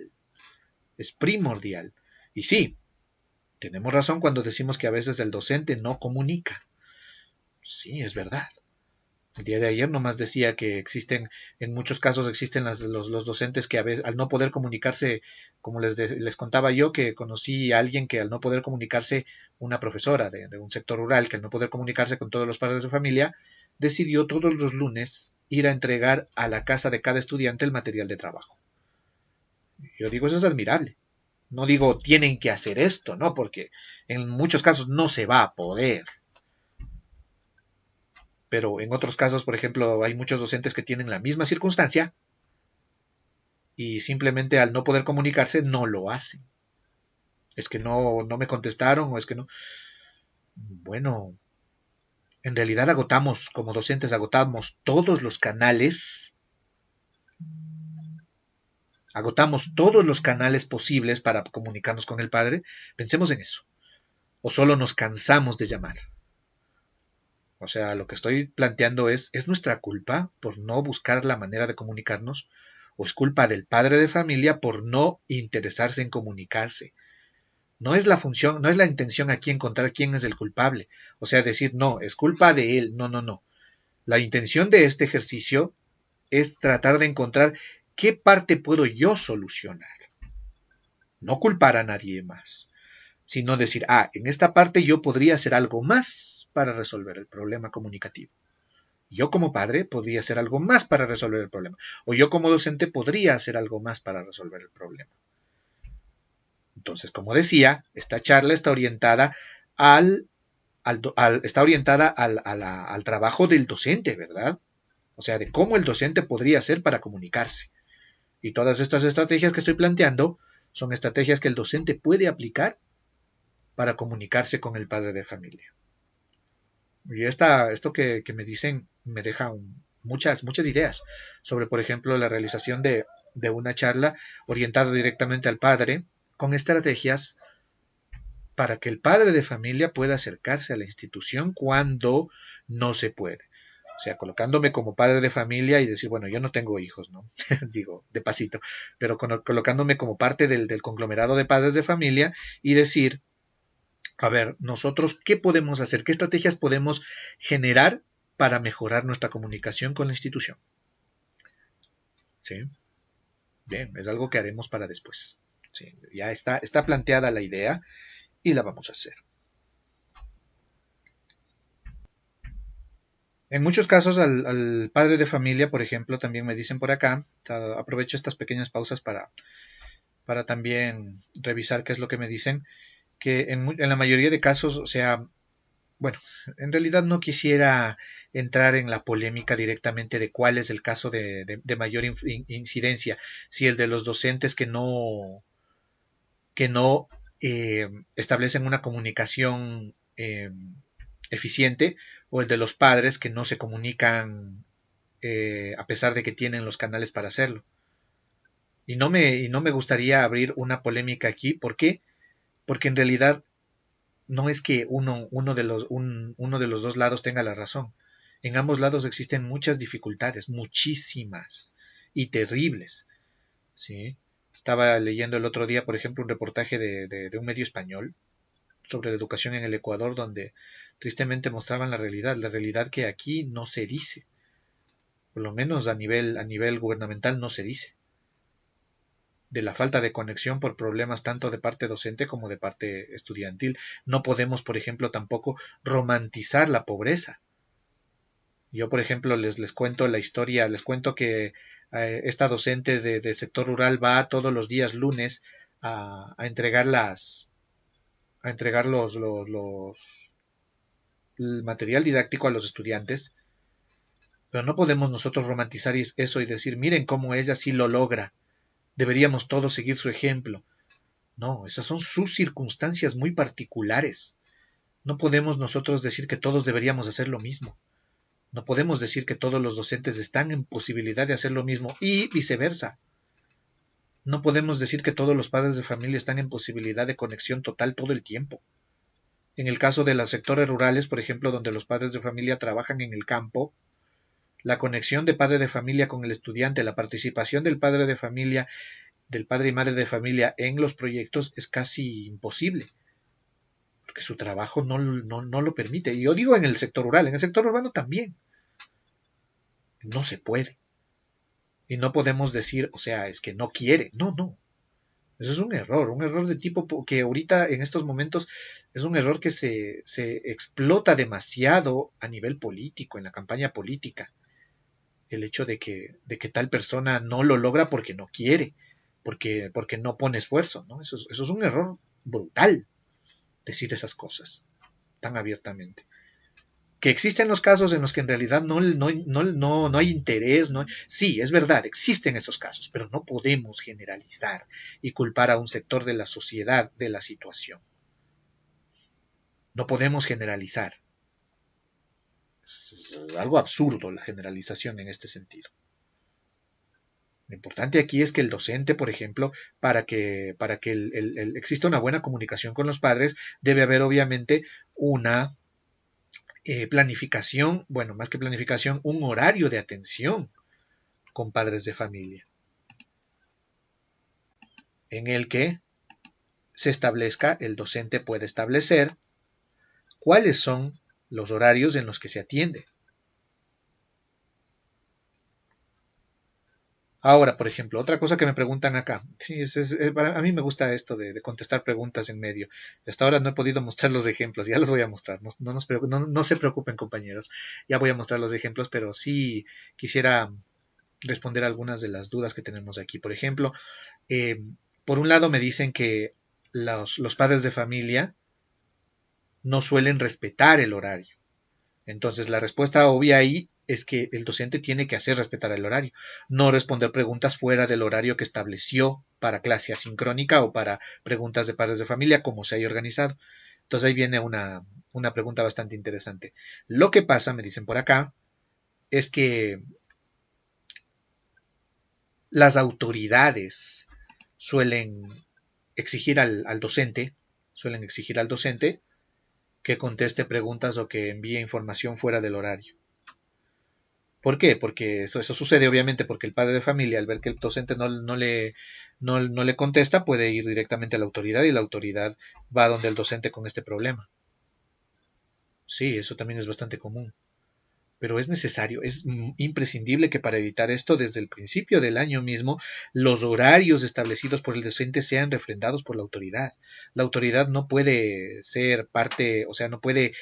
Es primordial. Y sí, tenemos razón cuando decimos que a veces el docente no comunica. Sí, es verdad. El día de ayer nomás decía que existen, en muchos casos existen los docentes que a veces, al no poder comunicarse, como les contaba yo, que conocí a alguien que al no poder comunicarse, una profesora de un sector rural, que al no poder comunicarse con todos los padres de familia, decidió todos los lunes ir a entregar a la casa de cada estudiante el material de trabajo. Yo digo, eso es admirable. No digo, tienen que hacer esto, ¿no? Porque en muchos casos no se va a poder. Pero en otros casos, por ejemplo, hay muchos docentes que tienen la misma circunstancia y simplemente al no poder comunicarse no lo hacen. Es que no me contestaron o es que no. Bueno, en realidad agotamos, como docentes, agotamos todos los canales posibles para comunicarnos con el padre. Pensemos en eso. O solo nos cansamos de llamar. O sea, lo que estoy planteando ¿es nuestra culpa por no buscar la manera de comunicarnos? ¿O es culpa del padre de familia por no interesarse en comunicarse? No es la función, no es la intención aquí encontrar quién es el culpable. O sea, decir, no, es culpa de él. No, no, no. La intención de este ejercicio es tratar de encontrar qué parte puedo yo solucionar. No culpar a nadie más, sino decir, en esta parte yo podría hacer algo más para resolver el problema comunicativo. Yo como padre podría hacer algo más para resolver el problema. O yo como docente podría hacer algo más para resolver el problema. Entonces, como decía, esta charla está orientada al trabajo del docente, ¿verdad? O sea, de cómo el docente podría hacer para comunicarse. Y todas estas estrategias que estoy planteando son estrategias que el docente puede aplicar para comunicarse con el padre de familia. Y esto que me dicen me deja muchas ideas sobre, por ejemplo, la realización de una charla orientada directamente al padre con estrategias para que el padre de familia pueda acercarse a la institución cuando no se puede. O sea, colocándome como padre de familia y decir, bueno, yo no tengo hijos, ¿no? Digo, de pasito, pero colocándome como parte del conglomerado de padres de familia y decir, a ver, nosotros, ¿qué podemos hacer? ¿Qué estrategias podemos generar para mejorar nuestra comunicación con la institución? ¿Sí? Bien, es algo que haremos para después. ¿Sí? Ya está planteada la idea y la vamos a hacer. En muchos casos al padre de familia, por ejemplo, también me dicen por acá, aprovecho estas pequeñas pausas para también revisar qué es lo que me dicen, que en la mayoría de casos, o sea, bueno, en realidad no quisiera entrar en la polémica directamente de cuál es el caso de mayor incidencia, si el de los docentes que no establecen una comunicación eficiente o el de los padres que no se comunican a pesar de que tienen los canales para hacerlo. Y no me gustaría abrir una polémica aquí. ¿Por qué? Porque en realidad no es que uno de los dos lados tenga la razón. En ambos lados existen muchas dificultades, muchísimas y terribles. ¿Sí? Estaba leyendo el otro día, por ejemplo, un reportaje de un medio español sobre la educación en el Ecuador, donde tristemente mostraban la realidad que aquí no se dice, por lo menos a nivel gubernamental no se dice, de la falta de conexión por problemas tanto de parte docente como de parte estudiantil. No podemos, por ejemplo, tampoco romantizar la pobreza. Yo, por ejemplo, les cuento la historia, les cuento que esta docente de sector rural va todos los días lunes a entregar a entregar el material didáctico a los estudiantes, pero no podemos nosotros romantizar eso y decir, miren cómo ella sí lo logra, deberíamos todos seguir su ejemplo. No, esas son sus circunstancias muy particulares. No podemos nosotros decir que todos deberíamos hacer lo mismo. No podemos decir que todos los docentes están en posibilidad de hacer lo mismo y viceversa. No podemos decir que todos los padres de familia están en posibilidad de conexión total todo el tiempo. En el caso de los sectores rurales, por ejemplo, donde los padres de familia trabajan en el campo, la conexión de padre de familia con el estudiante, la participación del padre de familia, del padre y madre de familia en los proyectos es casi imposible, porque su trabajo no lo permite. Y yo digo en el sector rural, en el sector urbano también. No se puede. Y no podemos decir, o sea, es que no quiere. No, no. Eso es un error de tipo que ahorita en estos momentos es un error que se explota demasiado a nivel político, en la campaña política. El hecho de que tal persona no lo logra porque no quiere, porque no pone esfuerzo, ¿no? Eso es un error brutal, decir esas cosas tan abiertamente. Que existen los casos en los que en realidad no hay interés, no, sí, es verdad, existen esos casos, pero no podemos generalizar y culpar a un sector de la sociedad de la situación. No podemos generalizar. Es algo absurdo la generalización en este sentido. Lo importante aquí es que el docente, por ejemplo, para que exista una buena comunicación con los padres, debe haber obviamente una planificación, bueno, más que planificación, un horario de atención con padres de familia, en el que se establezca, el docente puede establecer cuáles son los horarios en los que se atiende. Ahora, por ejemplo, otra cosa que me preguntan acá. Sí, a mí me gusta esto de contestar preguntas en medio. Hasta ahora no he podido mostrar los ejemplos, ya los voy a mostrar. No se preocupen, compañeros. Ya voy a mostrar los ejemplos, pero sí quisiera responder algunas de las dudas que tenemos aquí. Por ejemplo, eh, por un lado me dicen que los padres de familia no suelen respetar el horario. Entonces, la respuesta obvia ahí es que el docente tiene que hacer respetar el horario, no responder preguntas fuera del horario que estableció para clase asincrónica o para preguntas de padres de familia, como se haya organizado. Entonces ahí viene una pregunta bastante interesante. Lo que pasa, me dicen por acá, es que las autoridades suelen exigir al docente, suelen exigir al docente que conteste preguntas o que envíe información fuera del horario. ¿Por qué? Porque eso sucede obviamente porque el padre de familia, al ver que el docente no le contesta, puede ir directamente a la autoridad y la autoridad va donde el docente con este problema. Sí, eso también es bastante común. pero es necesario, es imprescindible que para evitar esto, desde el principio del año mismo, los horarios establecidos por el docente sean refrendados por la autoridad. La autoridad no puede ser parte, o sea, no puede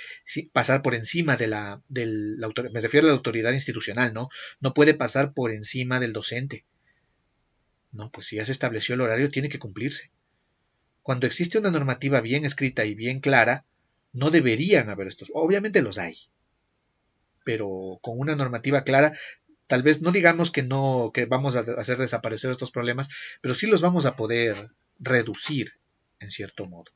pasar por encima me refiero a la autoridad institucional, ¿no? No puede pasar por encima del docente. No, pues si ya se estableció el horario, tiene que cumplirse. Cuando existe una normativa bien escrita y bien clara, no deberían haber estos. Obviamente los hay, pero con una normativa clara, tal vez no digamos que no, que vamos a hacer desaparecer estos problemas, pero sí los vamos a poder reducir en cierto modo.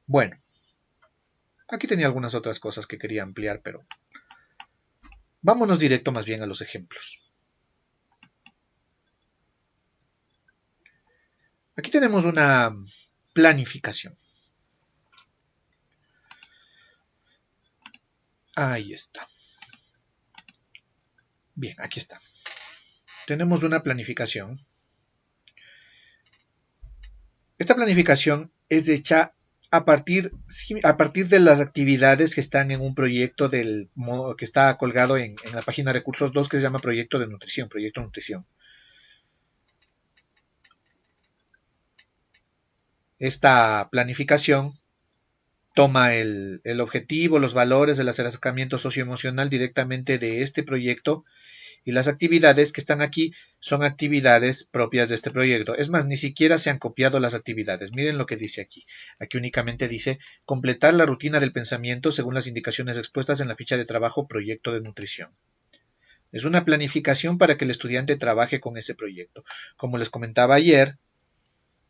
Bueno, aquí tenía algunas otras cosas que quería ampliar, pero vámonos directo más bien a los ejemplos. Aquí tenemos una planificación. Ahí está. Bien, aquí está. Tenemos una planificación. Esta planificación es hecha a partir de las actividades que están en un proyecto que está colgado en la página Recursos 2, que se llama Proyecto de Nutrición, Proyecto Nutrición. Esta planificación toma el objetivo, los valores, el acercamiento socioemocional directamente de este proyecto, y las actividades que están aquí son actividades propias de este proyecto. Es más, ni siquiera se han copiado las actividades. Miren lo que dice aquí. Aquí únicamente dice completar la rutina del pensamiento según las indicaciones expuestas en la ficha de trabajo Proyecto de Nutrición. Es una planificación para que el estudiante trabaje con ese proyecto. Como les comentaba ayer,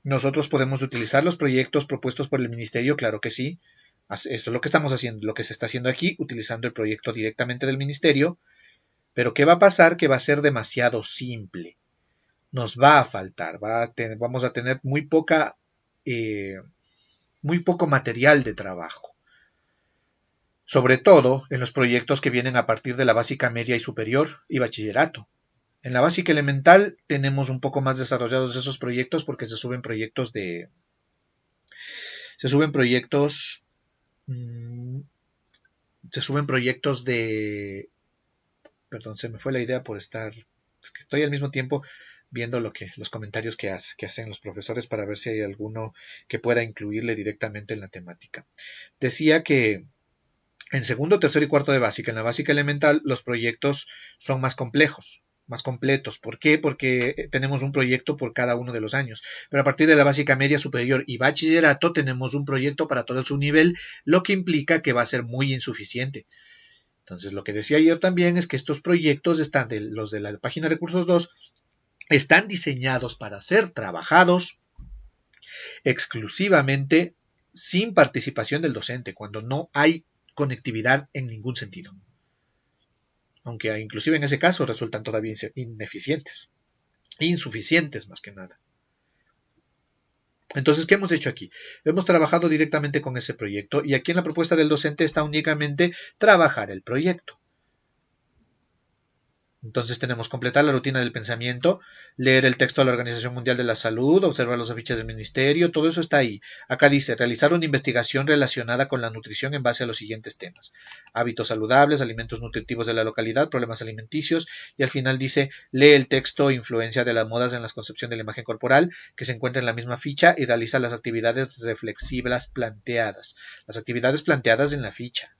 nosotros podemos utilizar los proyectos propuestos por el ministerio, claro que sí. Esto es lo que estamos haciendo, lo que se está haciendo aquí, utilizando el proyecto directamente del ministerio. Pero ¿qué va a pasar? Que va a ser demasiado simple. Nos va a faltar, vamos a tener muy poco material de trabajo. Sobre todo en los proyectos que vienen a partir de la básica media y superior y bachillerato. En la básica elemental tenemos un poco más desarrollados esos proyectos porque se suben proyectos perdón, se me fue la idea por estar, es que estoy al mismo tiempo viendo los comentarios que hacen los profesores para ver si hay alguno que pueda incluirle directamente en la temática. Decía que en segundo, tercero y cuarto de básica, en la básica elemental, los proyectos son más complejos, más completos. ¿Por qué? Porque tenemos un proyecto por cada uno de los años. Pero a partir de la básica media, superior y bachillerato, tenemos un proyecto para todo el subnivel, lo que implica que va a ser muy insuficiente. Entonces, lo que decía yo también es que estos proyectos los de la página Recursos 2, están diseñados para ser trabajados exclusivamente sin participación del docente, cuando no hay conectividad en ningún sentido. Aunque inclusive en ese caso resultan todavía ineficientes, insuficientes más que nada. Entonces, ¿qué hemos hecho aquí? Hemos trabajado directamente con ese proyecto y aquí en la propuesta del docente está únicamente trabajar el proyecto. Entonces tenemos completar la rutina del pensamiento, leer el texto de la Organización Mundial de la Salud, observar los afiches del ministerio, todo eso está ahí. Acá dice, realizar una investigación relacionada con la nutrición en base a los siguientes temas. Hábitos saludables, alimentos nutritivos de la localidad, problemas alimenticios, y al final dice, lee el texto influencia de las modas en la concepción de la imagen corporal, que se encuentra en la misma ficha, y realiza las actividades reflexivas planteadas. Las actividades planteadas en la ficha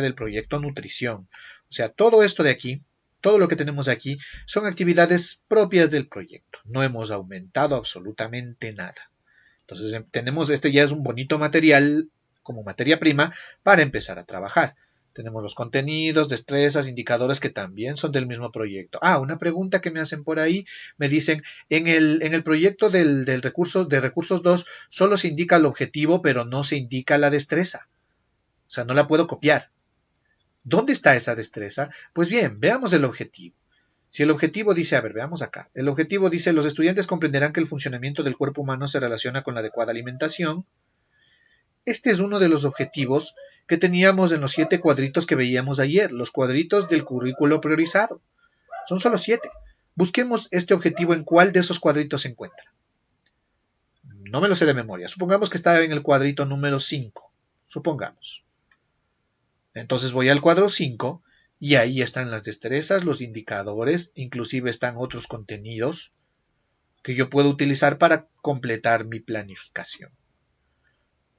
del proyecto nutrición. O sea, todo esto de aquí, todo lo que tenemos aquí son actividades propias del proyecto. No hemos aumentado absolutamente nada. Entonces tenemos, este ya es un bonito material como materia prima para empezar a trabajar. Tenemos los contenidos, destrezas, indicadores que también son del mismo proyecto. Una pregunta que me hacen por ahí, me dicen, en el proyecto de Recursos 2 solo se indica el objetivo, pero no se indica la destreza. O sea, no la puedo copiar. ¿Dónde está esa destreza? Pues bien, veamos el objetivo. Si el objetivo dice, veamos acá. El objetivo dice, los estudiantes comprenderán que el funcionamiento del cuerpo humano se relaciona con la adecuada alimentación. Este es uno de los objetivos que teníamos en los 7 cuadritos que veíamos ayer, los cuadritos del currículo priorizado. Son solo 7. Busquemos este objetivo en cuál de esos cuadritos se encuentra. No me lo sé de memoria. Supongamos que está en el cuadrito número 5. supongamos. Entonces voy al cuadro 5 y ahí están las destrezas, los indicadores, inclusive están otros contenidos que yo puedo utilizar para completar mi planificación.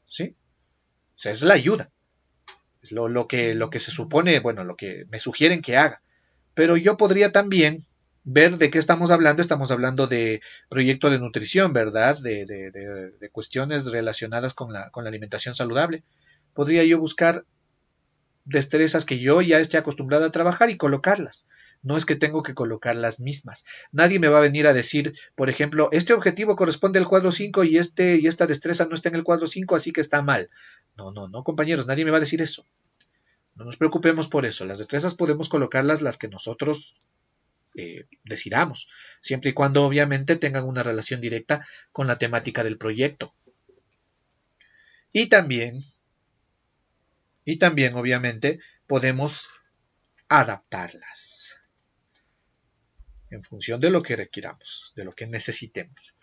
¿Sí? O sea, es la ayuda. Es lo que se supone, bueno, lo que me sugieren que haga. Pero yo podría también ver de qué estamos hablando. Estamos hablando de proyecto de nutrición, ¿verdad? De cuestiones relacionadas con la alimentación saludable. Podría yo buscar destrezas que yo ya esté acostumbrado a trabajar y colocarlas. No es que tengo que colocar las mismas. Nadie me va a venir a decir, por ejemplo, este objetivo corresponde al cuadro 5 y esta destreza no está en el cuadro 5, así que está mal. No, no, no, compañeros, nadie me va a decir eso. No nos preocupemos por eso. Las destrezas podemos colocarlas las que nosotros decidamos, siempre y cuando obviamente tengan una relación directa con la temática del proyecto. Y también, obviamente, podemos adaptarlas en función de lo que requiramos, de lo que necesitemos.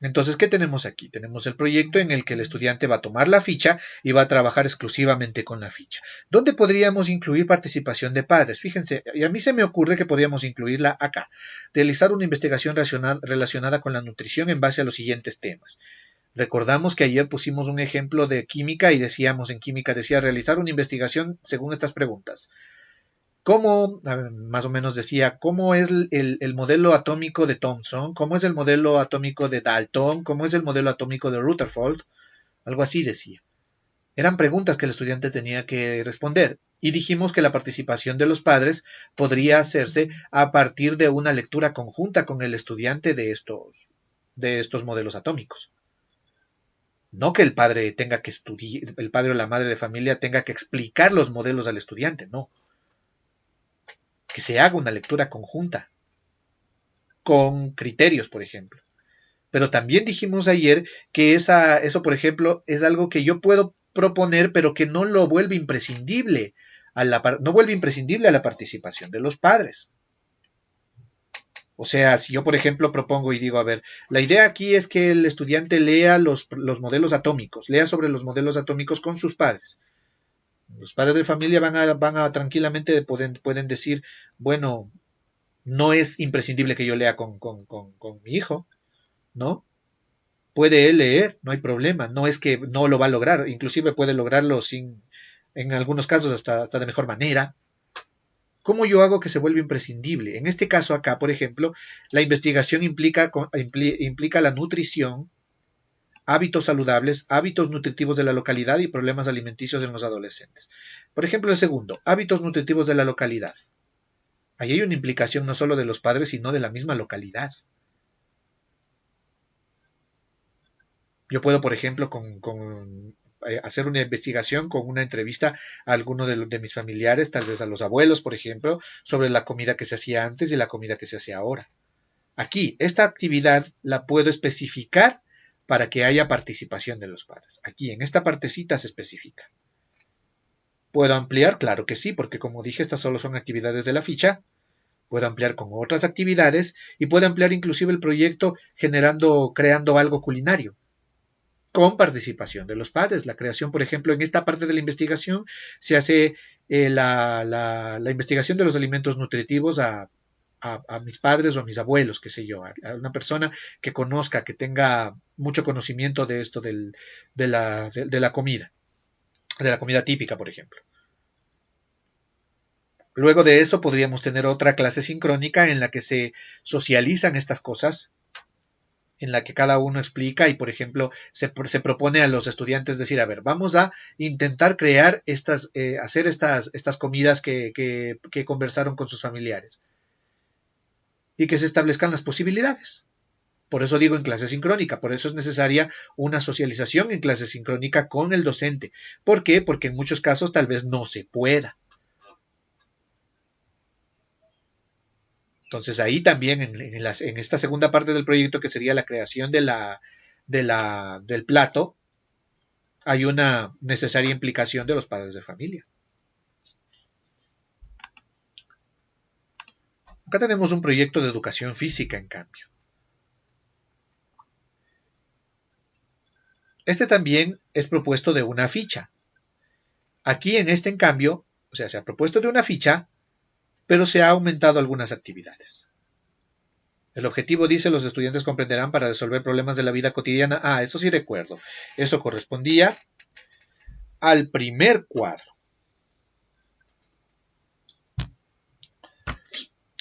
Entonces, ¿qué tenemos aquí? Tenemos el proyecto en el que el estudiante va a tomar la ficha y va a trabajar exclusivamente con la ficha. ¿Dónde podríamos incluir participación de padres? Fíjense, y a mí se me ocurre que podríamos incluirla acá. Realizar una investigación relacionada con la nutrición en base a los siguientes temas. Recordamos que ayer pusimos un ejemplo de química y decíamos en química, decía realizar una investigación según estas preguntas. ¿Cómo, más o menos decía, cómo es el modelo atómico de Thomson? ¿Cómo es el modelo atómico de Dalton? ¿Cómo es el modelo atómico de Rutherford? Algo así decía. Eran preguntas que el estudiante tenía que responder y dijimos que la participación de los padres podría hacerse a partir de una lectura conjunta con el estudiante de estos modelos atómicos. No que el padre tenga que estudiar, el padre o la madre de familia tenga que explicar los modelos al estudiante, no. Que se haga una lectura conjunta con criterios, por ejemplo. Pero también dijimos ayer que eso, por ejemplo, es algo que yo puedo proponer, pero que no lo vuelve imprescindible no vuelve imprescindible a la participación de los padres. O sea, si yo, por ejemplo, propongo y digo, a ver, la idea aquí es que el estudiante lea los modelos atómicos, lea sobre los modelos atómicos con sus padres. Los padres de familia van a tranquilamente pueden decir, bueno, no es imprescindible que yo lea con mi hijo, ¿no? Puede él leer, no hay problema, no es que no lo va a lograr, inclusive puede lograrlo en algunos casos hasta de mejor manera. ¿Cómo yo hago que se vuelva imprescindible? En este caso acá, por ejemplo, la investigación implica la nutrición, hábitos saludables, hábitos nutritivos de la localidad y problemas alimenticios en los adolescentes. Por ejemplo, el segundo, hábitos nutritivos de la localidad. Ahí hay una implicación no solo de los padres, sino de la misma localidad. Yo puedo, por ejemplo, hacer una investigación con una entrevista a alguno de mis familiares, tal vez a los abuelos, por ejemplo, sobre la comida que se hacía antes y la comida que se hace ahora. Aquí, esta actividad la puedo especificar para que haya participación de los padres. Aquí, en esta partecita se especifica. ¿Puedo ampliar? Claro que sí, porque como dije, estas solo son actividades de la ficha. Puedo ampliar con otras actividades y puedo ampliar inclusive el proyecto creando algo culinario con participación de los padres. La creación, por ejemplo, en esta parte de la investigación se hace la investigación de los alimentos nutritivos a mis padres o a mis abuelos, qué sé yo, a una persona que conozca, que tenga mucho conocimiento de esto de la comida, de la comida típica, por ejemplo. Luego de eso podríamos tener otra clase sincrónica en la que se socializan estas cosas, en la que cada uno explica y, por ejemplo, se propone a los estudiantes decir, a ver, vamos a intentar crear hacer estas comidas que conversaron con sus familiares y que se establezcan las posibilidades. Por eso digo en clase sincrónica, por eso es necesaria una socialización en clase sincrónica con el docente. ¿Por qué? Porque en muchos casos tal vez no se pueda. Entonces ahí también en esta segunda parte del proyecto, que sería la creación del plato, hay una necesaria implicación de los padres de familia. Acá tenemos un proyecto de educación física, en cambio. Este también es propuesto de una ficha. Aquí en este, en cambio, o sea, se ha propuesto de una ficha, pero se ha aumentado algunas actividades. El objetivo, dice, los estudiantes comprenderán para resolver problemas de la vida cotidiana. Ah, eso sí recuerdo. Eso correspondía al primer cuadro.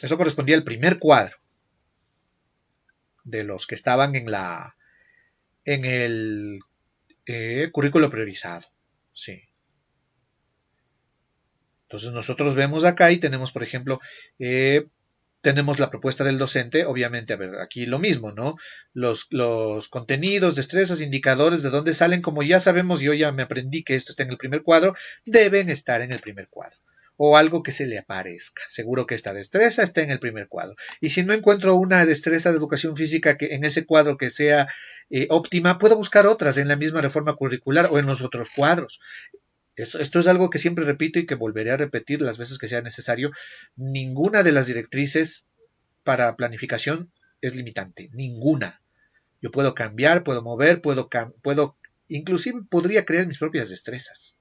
Eso correspondía al primer cuadro de los que estaban en el currículo priorizado. Sí. Entonces nosotros vemos acá y tenemos, por ejemplo, tenemos la propuesta del docente, obviamente, a ver, aquí lo mismo, ¿no? Los contenidos, destrezas, indicadores, de dónde salen, como ya sabemos, yo ya me aprendí que esto está en el primer cuadro, deben estar en el primer cuadro. O algo que se le aparezca. Seguro que esta destreza está en el primer cuadro. Y si no encuentro una destreza de educación física que en ese cuadro que sea óptima, puedo buscar otras en la misma reforma curricular o en los otros cuadros. Esto es algo que siempre repito y que volveré a repetir las veces que sea necesario. Ninguna de las directrices para planificación es limitante. Ninguna. Yo puedo cambiar, puedo mover, inclusive podría crear mis propias destrezas.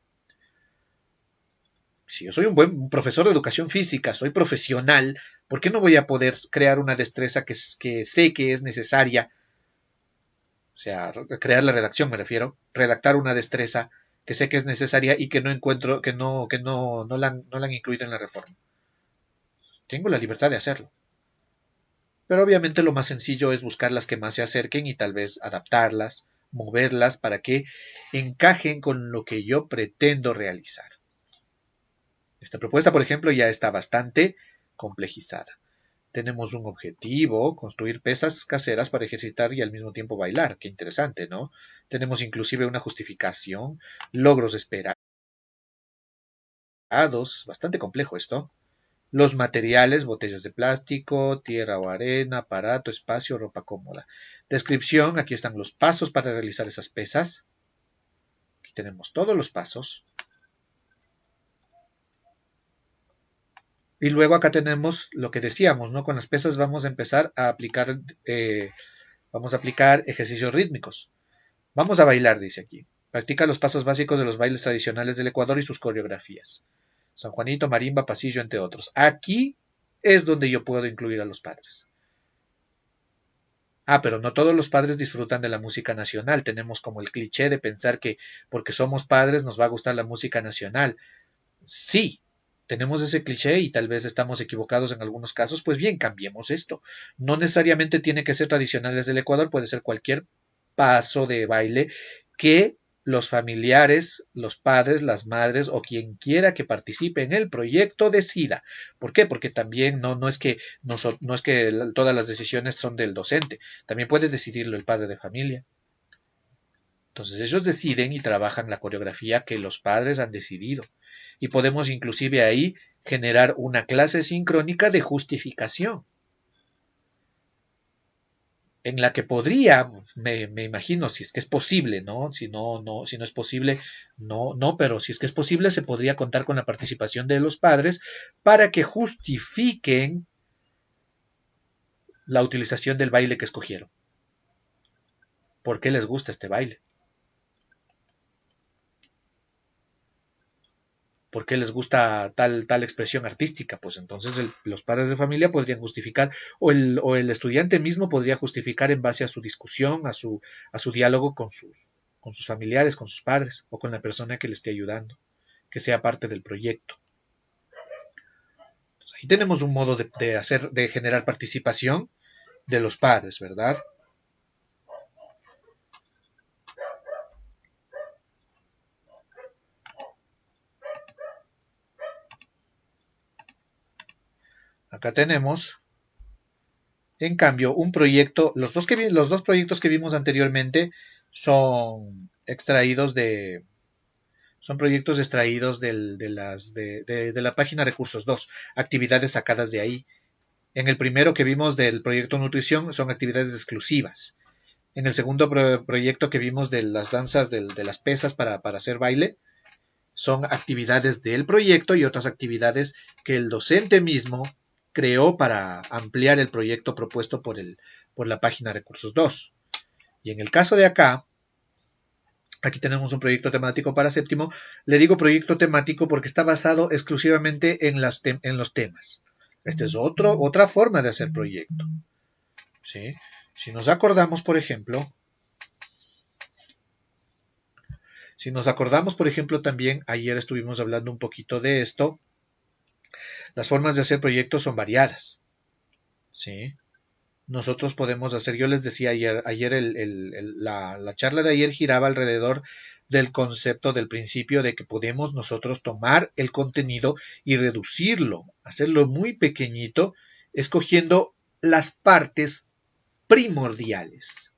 Si yo soy un buen profesor de educación física, soy profesional, ¿por qué no voy a poder crear una destreza que sé que es necesaria? O sea, crear la redacción me refiero, redactar una destreza que sé que es necesaria y que no encuentro, no la han incluido en la reforma. Tengo la libertad de hacerlo. Pero obviamente lo más sencillo es buscar las que más se acerquen y tal vez adaptarlas, moverlas para que encajen con lo que yo pretendo realizar. Esta propuesta, por ejemplo, ya está bastante complejizada. Tenemos un objetivo, construir pesas caseras para ejercitar y al mismo tiempo bailar. Qué interesante, ¿no? Tenemos inclusive una justificación, logros esperados, bastante complejo esto. Los materiales, botellas de plástico, tierra o arena, aparato, espacio, ropa cómoda. Descripción, aquí están los pasos para realizar esas pesas. Aquí tenemos todos los pasos. Y luego acá tenemos lo que decíamos, ¿no? Con las pesas vamos a empezar a aplicar, ejercicios rítmicos. Vamos a bailar, dice aquí. Practica los pasos básicos de los bailes tradicionales del Ecuador y sus coreografías. San Juanito, marimba, pasillo, entre otros. Aquí es donde yo puedo incluir a los padres. Ah, pero no todos los padres disfrutan de la música nacional. Tenemos como el cliché de pensar que porque somos padres nos va a gustar la música nacional. Sí, tenemos ese cliché y tal vez estamos equivocados en algunos casos. Pues bien, cambiemos esto. No necesariamente tiene que ser tradicionales del Ecuador, puede ser cualquier paso de baile que los familiares, los padres, las madres o quien quiera que participe en el proyecto decida. ¿Por qué? Porque también no es que todas las decisiones son del docente, también puede decidirlo el padre de familia. Entonces ellos deciden y trabajan la coreografía que los padres han decidido. Y podemos inclusive ahí generar una clase sincrónica de justificación, en la que podría, me imagino, si es que es posible, ¿no? Si no es posible, no, pero si es que es posible, se podría contar con la participación de los padres para que justifiquen la utilización del baile que escogieron. ¿Por qué les gusta este baile? ¿Por qué les gusta tal expresión artística? Pues entonces los padres de familia podrían justificar, o el estudiante mismo podría justificar en base a su discusión, a su diálogo con sus familiares, con sus padres, o con la persona que le esté ayudando, que sea parte del proyecto. Entonces, ahí tenemos un modo de generar participación de los padres, ¿verdad? Acá tenemos, en cambio, un proyecto, los dos proyectos que vimos anteriormente son extraídos son proyectos extraídos de la página Recursos 2, actividades sacadas de ahí. En el primero que vimos del proyecto Nutrición son actividades exclusivas. En el segundo proyecto que vimos de las danzas, de las pesas para hacer baile, son actividades del proyecto y otras actividades que el docente mismo creó para ampliar el proyecto propuesto por la página Recursos 2. Y en el caso de acá, Aquí tenemos un proyecto temático para séptimo. Le digo proyecto temático porque está basado exclusivamente en los temas. Esta es otra forma de hacer proyecto. ¿Sí? Si nos acordamos, por ejemplo, también, ayer estuvimos hablando un poquito de esto, las formas de hacer proyectos son variadas. ¿Sí? Nosotros podemos hacer, yo les decía ayer la charla de ayer giraba alrededor del concepto del principio de que podemos nosotros tomar el contenido y reducirlo, hacerlo muy pequeñito, escogiendo las partes primordiales.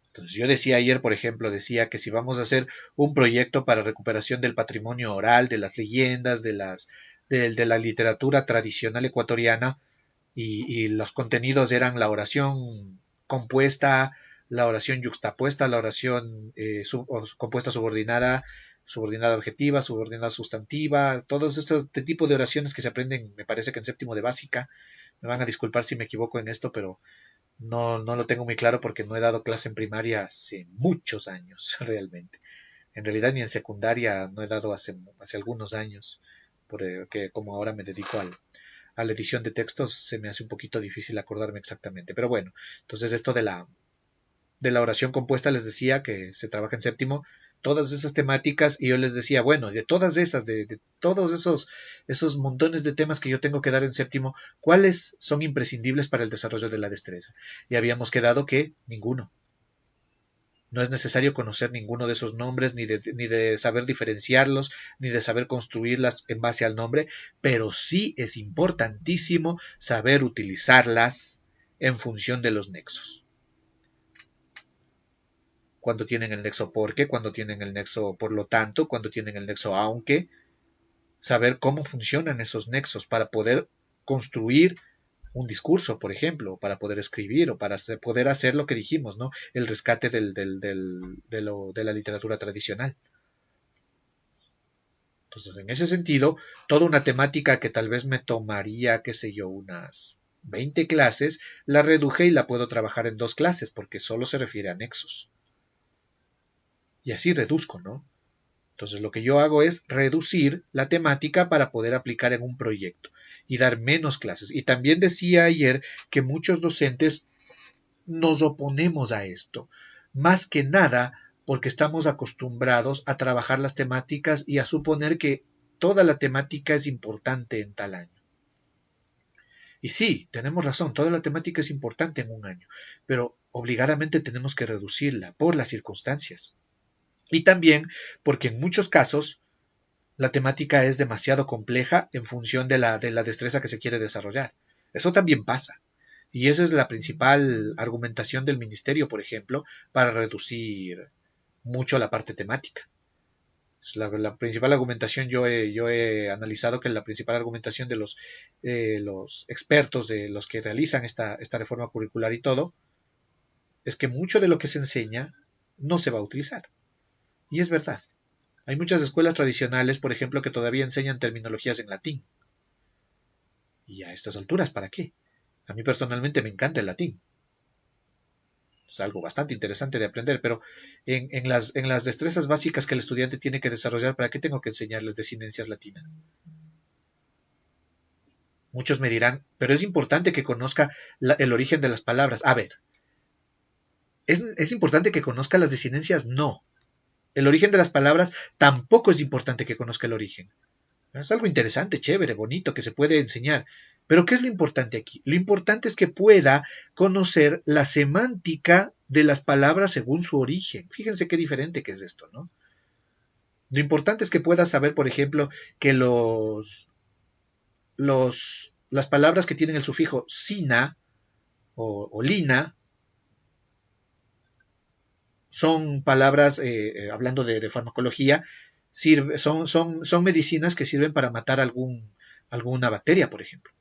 Entonces yo decía ayer, por ejemplo, decía que si vamos a hacer un proyecto para recuperación del patrimonio oral, de las leyendas, de la literatura tradicional ecuatoriana, y los contenidos eran la oración compuesta, la oración yuxtapuesta, la oración compuesta subordinada, subordinada objetiva, subordinada sustantiva, todos estos tipos de oraciones que se aprenden, me parece que en séptimo de básica. Me van a disculpar si me equivoco en esto, pero no lo tengo muy claro porque no he dado clase en primaria hace muchos años, realmente. En realidad ni en secundaria no he dado hace algunos años, porque como ahora me dedico a la edición de textos se me hace un poquito difícil acordarme exactamente. Pero bueno, entonces esto de la oración compuesta les decía que se trabaja en séptimo, todas esas temáticas, y yo les decía, bueno, de todas esas, de todos esos montones de temas que yo tengo que dar en séptimo, ¿cuáles son imprescindibles para el desarrollo de la destreza? Y habíamos quedado que ninguno. No es necesario conocer ninguno de esos nombres, ni de saber diferenciarlos, ni de saber construirlas en base al nombre, pero sí es importantísimo saber utilizarlas en función de los nexos. Cuando tienen el nexo porque, cuando tienen el nexo por lo tanto, cuando tienen el nexo aunque, saber cómo funcionan esos nexos para poder construir un discurso, por ejemplo, para poder escribir o para poder hacer lo que dijimos, ¿no? El rescate de la literatura tradicional. Entonces, en ese sentido, toda una temática que tal vez me tomaría, qué sé yo, unas 20 clases, la reduje y la puedo trabajar en 2 clases porque solo se refiere a nexos. Y así reduzco, ¿no? Entonces lo que yo hago es reducir la temática para poder aplicar en un proyecto y dar menos clases. Y también decía ayer que muchos docentes nos oponemos a esto, más que nada porque estamos acostumbrados a trabajar las temáticas y a suponer que toda la temática es importante en tal año. Y sí, tenemos razón, toda la temática es importante en un año, pero obligadamente tenemos que reducirla por las circunstancias. Y también porque en muchos casos la temática es demasiado compleja en función de la destreza que se quiere desarrollar. Eso también pasa. Y esa es la principal argumentación del ministerio, por ejemplo, para reducir mucho la parte temática. La principal argumentación, yo he analizado que la principal argumentación de los expertos, de los que realizan esta reforma curricular y todo, es que mucho de lo que se enseña no se va a utilizar. Y es verdad. Hay muchas escuelas tradicionales, por ejemplo, que todavía enseñan terminologías en latín. Y a estas alturas, ¿para qué? A mí personalmente me encanta el latín. Es algo bastante interesante de aprender, pero en las destrezas básicas que el estudiante tiene que desarrollar, ¿para qué tengo que enseñarles desinencias latinas? Muchos me dirán, pero es importante que conozca el origen de las palabras. A ver, ¿es importante que conozca las desinencias? No. El origen de las palabras tampoco es importante que conozca el origen. Es algo interesante, chévere, bonito, que se puede enseñar. Pero ¿qué es lo importante aquí? Lo importante es que pueda conocer la semántica de las palabras según su origen. Fíjense qué diferente que es esto, ¿no? Lo importante es que pueda saber, por ejemplo, que las palabras que tienen el sufijo sina o lina son palabras, hablando de farmacología, son medicinas que sirven para matar alguna bacteria, por ejemplo.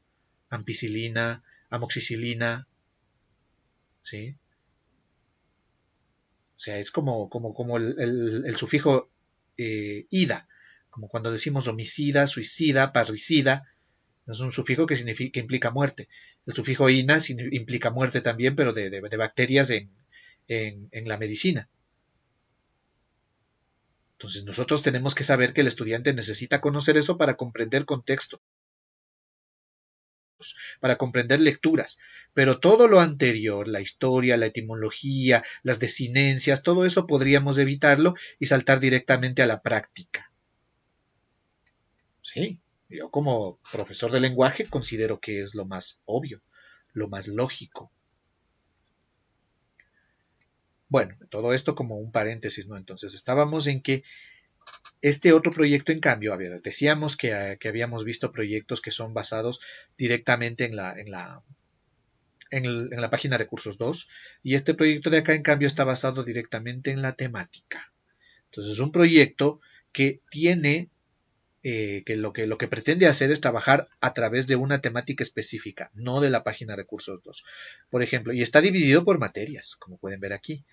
Ampicilina, amoxicilina, ¿sí? O sea, es como el sufijo ida, como cuando decimos homicida, suicida, parricida, es un sufijo que implica muerte. El sufijo ina implica muerte también, pero de bacterias en la medicina. Entonces nosotros tenemos que saber que el estudiante necesita conocer eso para comprender contexto, para comprender lecturas, pero todo lo anterior, la historia, la etimología, las desinencias, todo eso podríamos evitarlo y saltar directamente a la práctica. Sí, yo como profesor de lenguaje considero que es lo más obvio, lo más lógico. Bueno, todo esto como un paréntesis, ¿no? Entonces estábamos en que este otro proyecto, en cambio, a ver, decíamos que habíamos visto proyectos que son basados directamente en la página Recursos 2 y este proyecto de acá, en cambio, está basado directamente en la temática. Entonces, es un proyecto que tiene que lo que pretende hacer es trabajar a través de una temática específica, no de la página Recursos 2. Por ejemplo, y está dividido por materias, como pueden ver aquí.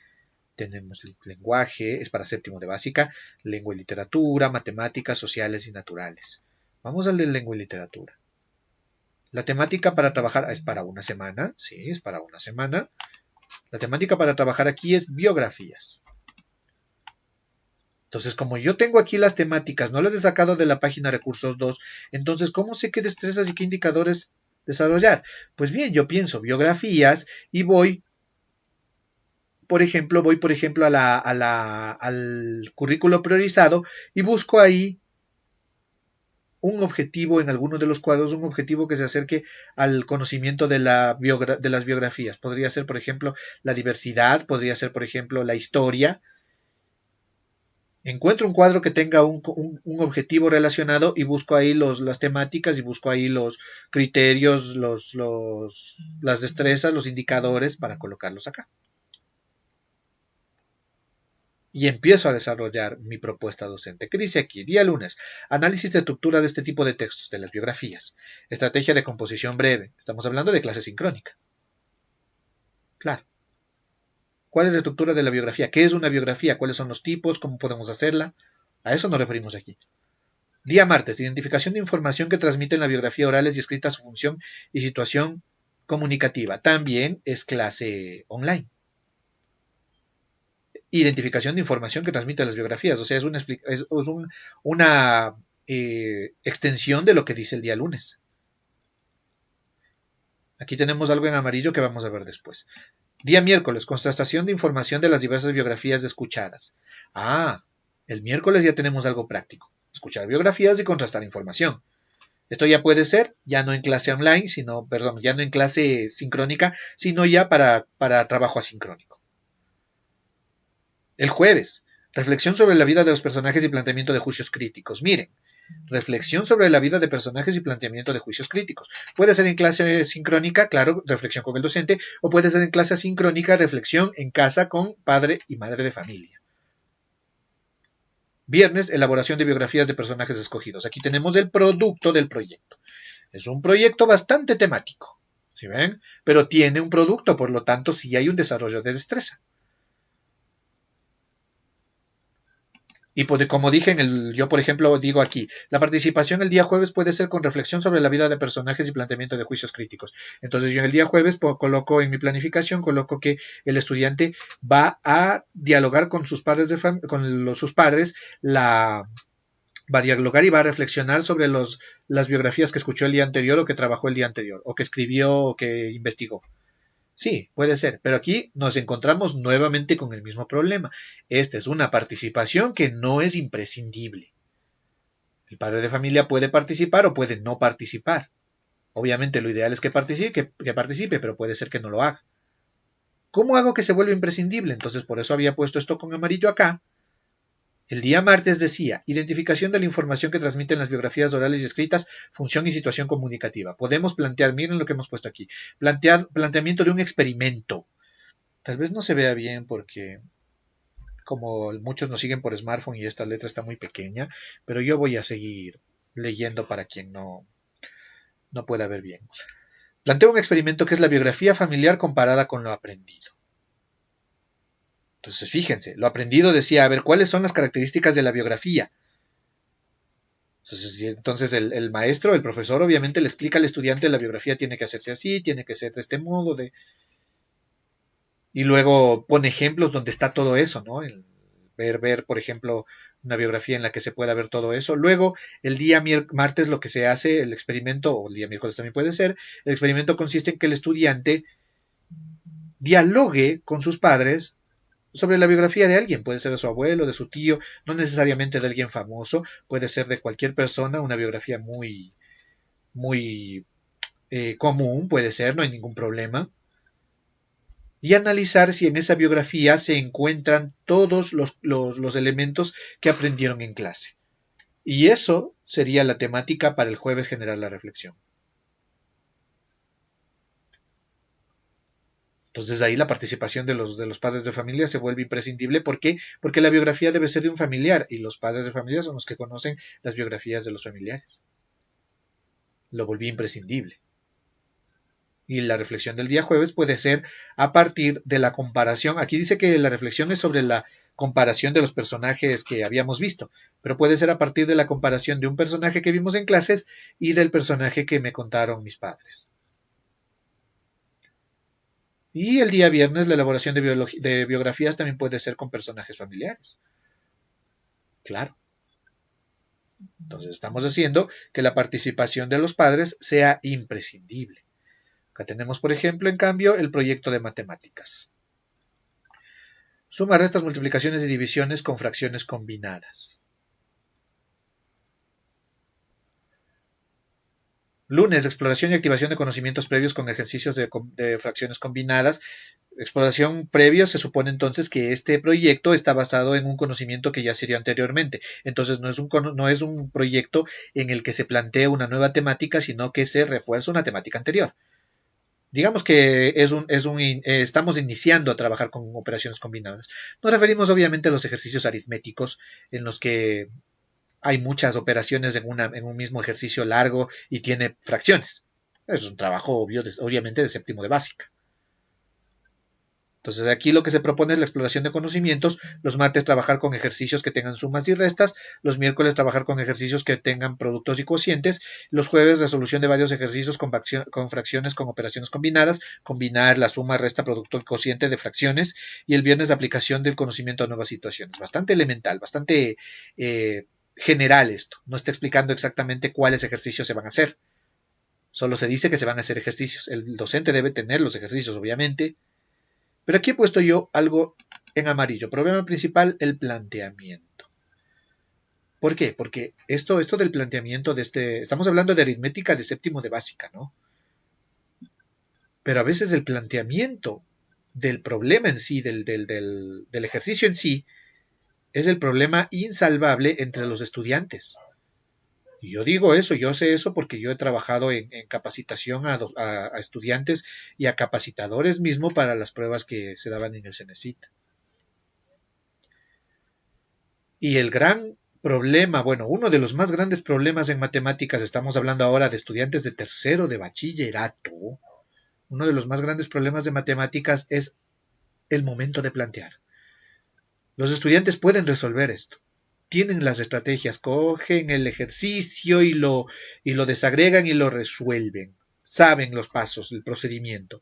Tenemos lenguaje, es para séptimo de básica, lengua y literatura, matemáticas, sociales y naturales. Vamos al de lengua y literatura. La temática para trabajar es para una semana, sí, es para una semana. La temática para trabajar aquí es biografías. Entonces, como yo tengo aquí las temáticas, no las he sacado de la página Recursos 2, entonces, ¿cómo sé qué destrezas y qué indicadores desarrollar? Pues bien, yo pienso biografías y voy por ejemplo, al currículo priorizado y busco ahí un objetivo en alguno de los cuadros, un objetivo que se acerque al conocimiento de las biografías. Podría ser, por ejemplo, la diversidad, podría ser, por ejemplo, la historia. Encuentro un cuadro que tenga un objetivo relacionado y busco ahí las temáticas y busco ahí los criterios, las destrezas, los indicadores para colocarlos acá. Y empiezo a desarrollar mi propuesta docente. ¿Qué dice aquí? Día lunes. Análisis de estructura de este tipo de textos, de las biografías. Estrategia de composición breve. Estamos hablando de clase sincrónica. Claro. ¿Cuál es la estructura de la biografía? ¿Qué es una biografía? ¿Cuáles son los tipos? ¿Cómo podemos hacerla? A eso nos referimos aquí. Día martes. Identificación de información que transmite en la biografía orales y escrita su función y situación comunicativa. También es clase online. Identificación de información que transmite las biografías. O sea, una extensión de lo que dice el día lunes. Aquí tenemos algo en amarillo que vamos a ver después. Día miércoles, contrastación de información de las diversas biografías escuchadas. Ah, el miércoles ya tenemos algo práctico. Escuchar biografías y contrastar información. Esto ya puede ser, ya no en clase online, ya no en clase sincrónica, sino ya para trabajo asincrónico. El jueves, reflexión sobre la vida de los personajes y planteamiento de juicios críticos. Miren, reflexión sobre la vida de personajes y planteamiento de juicios críticos. Puede ser en clase sincrónica, claro, reflexión con el docente, o puede ser en clase asincrónica, reflexión en casa con padre y madre de familia. Viernes, elaboración de biografías de personajes escogidos. Aquí tenemos el producto del proyecto. Es un proyecto bastante temático, ¿sí ven? Pero tiene un producto, por lo tanto, sí hay un desarrollo de destreza. Y como dije, yo por ejemplo digo aquí, la participación el día jueves puede ser con reflexión sobre la vida de personajes y planteamiento de juicios críticos. Entonces yo el día jueves coloco en mi planificación, coloco que el estudiante va a dialogar con sus padres, sus padres, va a dialogar y va a reflexionar sobre las biografías que escuchó el día anterior o que trabajó el día anterior, o que escribió o que investigó. Sí, puede ser, pero aquí nos encontramos nuevamente con el mismo problema. Esta es una participación que no es imprescindible. El padre de familia puede participar o puede no participar. Obviamente lo ideal es que participe, pero puede ser que no lo haga. ¿Cómo hago que se vuelva imprescindible? Entonces por eso había puesto esto con amarillo acá. El día martes decía, identificación de la información que transmiten las biografías orales y escritas, función y situación comunicativa. Podemos plantear, miren lo que hemos puesto aquí, planteamiento de un experimento. Tal vez no se vea bien porque como muchos nos siguen por smartphone y esta letra está muy pequeña, pero yo voy a seguir leyendo para quien no pueda ver bien. Planteo un experimento que es la biografía familiar comparada con lo aprendido. Entonces, fíjense, lo aprendido decía, a ver, ¿cuáles son las características de la biografía? Entonces el maestro, el profesor, obviamente le explica al estudiante la biografía tiene que hacerse así, tiene que ser de este modo, y luego pone ejemplos donde está todo eso, ¿no? ver, por ejemplo, una biografía en la que se pueda ver todo eso. Luego, el día martes lo que se hace, el experimento, o el día miércoles también puede ser, el experimento consiste en que el estudiante dialogue con sus padres sobre la biografía de alguien, puede ser de su abuelo, de su tío, no necesariamente de alguien famoso, puede ser de cualquier persona, una biografía muy común, puede ser, no hay ningún problema, y analizar si en esa biografía se encuentran todos los elementos que aprendieron en clase. Y eso sería la temática para el jueves generar la reflexión. Entonces ahí la participación de los padres de familia se vuelve imprescindible. ¿Por qué? Porque la biografía debe ser de un familiar y los padres de familia son los que conocen las biografías de los familiares. Lo volví imprescindible. Y la reflexión del día jueves puede ser a partir de la comparación. Aquí dice que la reflexión es sobre la comparación de los personajes que habíamos visto, pero puede ser a partir de la comparación de un personaje que vimos en clases y del personaje que me contaron mis padres. Y el día viernes la elaboración de biografías también puede ser con personajes familiares. Claro. Entonces estamos haciendo que la participación de los padres sea imprescindible. Acá tenemos, por ejemplo, en cambio, el proyecto de matemáticas. Suma, restas, multiplicaciones y divisiones con fracciones combinadas. Lunes, exploración y activación de conocimientos previos con ejercicios de fracciones combinadas. Exploración previa se supone entonces que este proyecto está basado en un conocimiento que ya se dio anteriormente. Entonces no es un proyecto en el que se plantea una nueva temática, sino que se refuerza una temática anterior. Digamos que estamos iniciando a trabajar con operaciones combinadas. Nos referimos obviamente a los ejercicios aritméticos en los que hay muchas operaciones en un mismo ejercicio largo y tiene fracciones. Es un trabajo obviamente de séptimo de básica. Entonces aquí lo que se propone es la exploración de conocimientos, los martes trabajar con ejercicios que tengan sumas y restas, los miércoles trabajar con ejercicios que tengan productos y cocientes, los jueves resolución de varios ejercicios con fracciones con operaciones combinadas, combinar la suma, resta, producto y cociente de fracciones, y el viernes aplicación del conocimiento a nuevas situaciones. Bastante elemental, bastante general esto, no está explicando exactamente cuáles ejercicios se van a hacer, solo se dice que se van a hacer ejercicios, el docente debe tener los ejercicios obviamente. Pero aquí he puesto yo algo en amarillo. Problema principal, el planteamiento. ¿Por qué? Porque esto del planteamiento estamos hablando de aritmética de séptimo de básica, ¿no? Pero a veces el planteamiento del problema en sí, del ejercicio en sí, es el problema insalvable entre los estudiantes. Y yo digo eso, yo sé eso porque yo he trabajado en capacitación a estudiantes y a capacitadores mismo para las pruebas que se daban en el CENESIT. Y el gran problema, bueno, uno de los más grandes problemas en matemáticas, estamos hablando ahora de estudiantes de tercero de bachillerato, uno de los más grandes problemas de matemáticas es el momento de plantear. Los estudiantes pueden resolver esto. Tienen las estrategias, cogen el ejercicio y lo desagregan y lo resuelven. Saben los pasos, el procedimiento.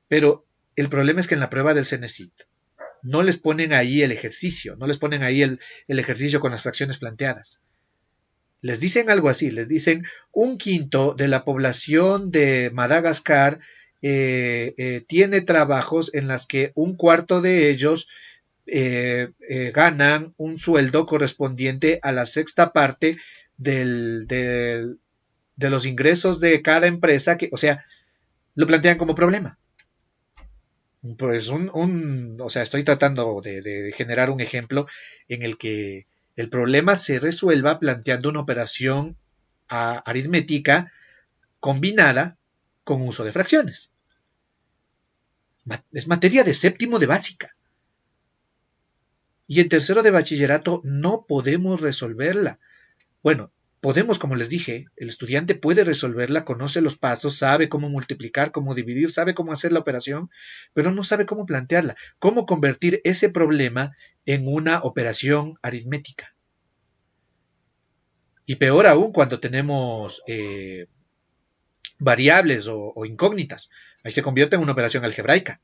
Pero el problema es que en la prueba del CENESIT no les ponen ahí el ejercicio, no les ponen ahí el ejercicio con las fracciones planteadas. Les dicen algo así, les dicen un quinto de la población de Madagascar tiene trabajos en las que un cuarto de ellos ganan un sueldo correspondiente a la sexta parte de los ingresos de cada empresa, o sea, lo plantean como problema. Pues o sea, estoy tratando de generar un ejemplo en el que el problema se resuelva planteando una operación aritmética combinada con uso de fracciones. Es materia de séptimo de básica. Y en tercero de bachillerato no podemos resolverla. Bueno, podemos, como les dije, el estudiante puede resolverla, conoce los pasos, sabe cómo multiplicar, cómo dividir, sabe cómo hacer la operación, pero no sabe cómo plantearla, cómo convertir ese problema en una operación aritmética. Y peor aún cuando tenemos variables o incógnitas. Ahí se convierte en una operación algebraica.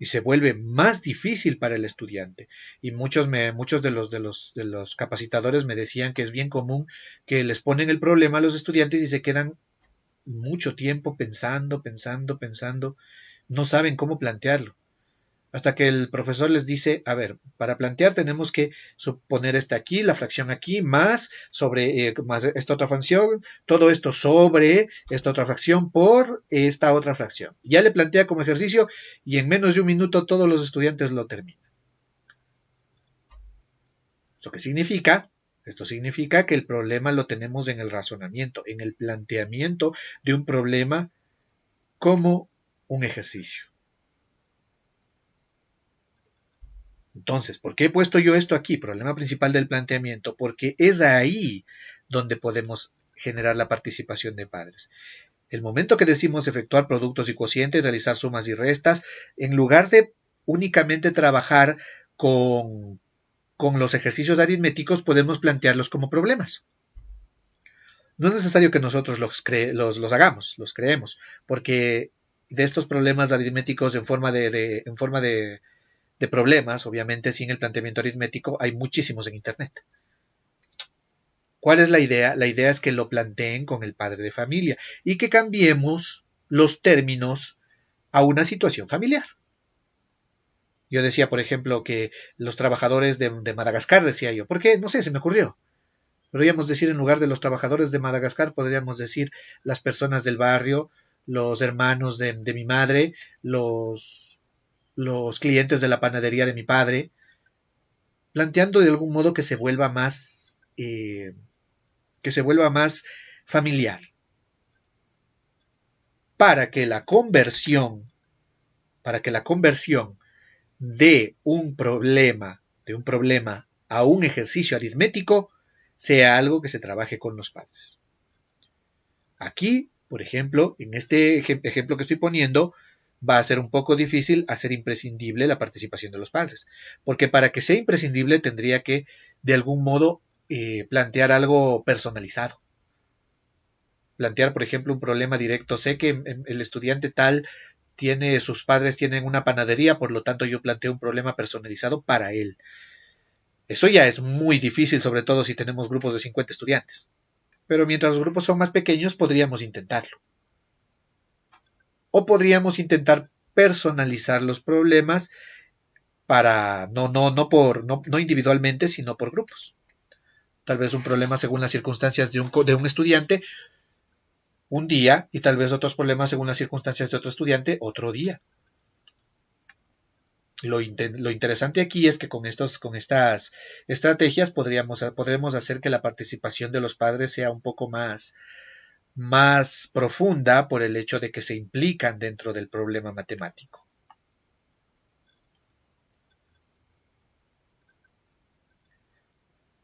y se vuelve más difícil para el estudiante. Y muchos de los capacitadores me decían que es bien común que les ponen el problema a los estudiantes y se quedan mucho tiempo pensando, no saben cómo plantearlo. Hasta que el profesor les dice, a ver, para plantear tenemos que suponer esta aquí, la fracción aquí, más sobre más esta otra fracción, todo esto sobre esta otra fracción por esta otra fracción. Ya le plantea como ejercicio y en menos de un minuto todos los estudiantes lo terminan. ¿Eso qué significa? Esto significa que el problema lo tenemos en el razonamiento, en el planteamiento de un problema como un ejercicio. Entonces, ¿por qué he puesto yo esto aquí? Problema principal del planteamiento, porque es ahí donde podemos generar la participación de padres. El momento que decimos efectuar productos y cocientes, realizar sumas y restas, en lugar de únicamente trabajar con los ejercicios aritméticos, podemos plantearlos como problemas. No es necesario que nosotros los hagamos, los creemos, porque de estos problemas aritméticos en forma de problemas, obviamente sin el planteamiento aritmético, hay muchísimos en Internet. ¿Cuál es la idea? La idea es que lo planteen con el padre de familia y que cambiemos los términos a una situación familiar. Yo decía, por ejemplo, que los trabajadores de Madagascar, decía yo, ¿por qué? No sé, se me ocurrió. Podríamos decir, en lugar de los trabajadores de Madagascar, podríamos decir las personas del barrio, los hermanos de mi madre, los clientes de la panadería de mi padre, planteando de algún modo que se vuelva más familiar, para que la conversión, para que la conversión de un problema a un ejercicio aritmético sea algo que se trabaje con los padres. Aquí, por ejemplo, en este ejemplo que estoy poniendo, va a ser un poco difícil hacer imprescindible la participación de los padres, porque para que sea imprescindible tendría que, de algún modo, plantear algo personalizado. Plantear, por ejemplo, un problema directo. Sé que el estudiante tal sus padres tienen una panadería, por lo tanto yo planteo un problema personalizado para él. Eso ya es muy difícil, sobre todo si tenemos grupos de 50 estudiantes. Pero mientras los grupos son más pequeños, podríamos intentarlo. O podríamos intentar personalizar los problemas para no individualmente, sino por grupos. Tal vez un problema según las circunstancias de un estudiante un día y tal vez otros problemas según las circunstancias de otro estudiante otro día. Lo interesante aquí es que con estas estrategias podremos hacer que la participación de los padres sea un poco más profunda por el hecho de que se implican dentro del problema matemático.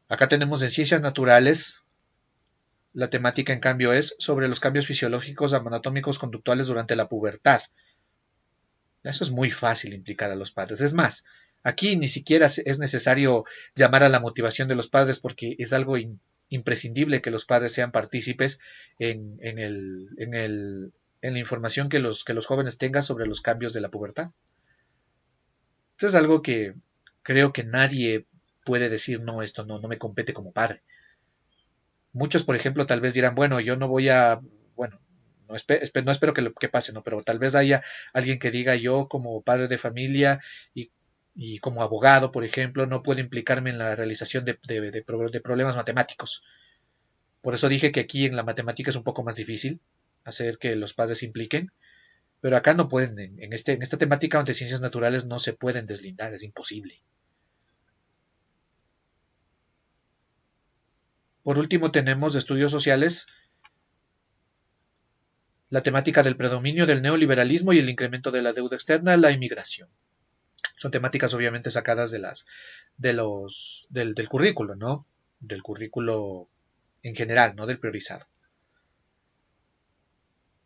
Acá tenemos en ciencias naturales, la temática en cambio es sobre los cambios fisiológicos anatómicos conductuales durante la pubertad. Eso es muy fácil implicar a los padres. Es más, aquí ni siquiera es necesario llamar a la motivación de los padres porque es algo imprescindible que los padres sean partícipes en la información que los jóvenes tengan sobre los cambios de la pubertad. Esto es algo que creo que nadie puede decir, no, esto no me compete como padre. Muchos, por ejemplo, tal vez dirán, bueno, yo no voy a, bueno, no espero que pase, ¿no? Pero tal vez haya alguien que diga, yo como padre de familia y como abogado, por ejemplo, no puedo implicarme en la realización de problemas matemáticos. Por eso dije que aquí en la matemática es un poco más difícil hacer que los padres se impliquen, pero acá no pueden, en esta temática de ciencias naturales no se pueden deslindar, es imposible. Por último tenemos de estudios sociales la temática del predominio del neoliberalismo y el incremento de la deuda externa, la inmigración. Son temáticas obviamente sacadas del currículo, ¿no? Del currículo en general, no del priorizado.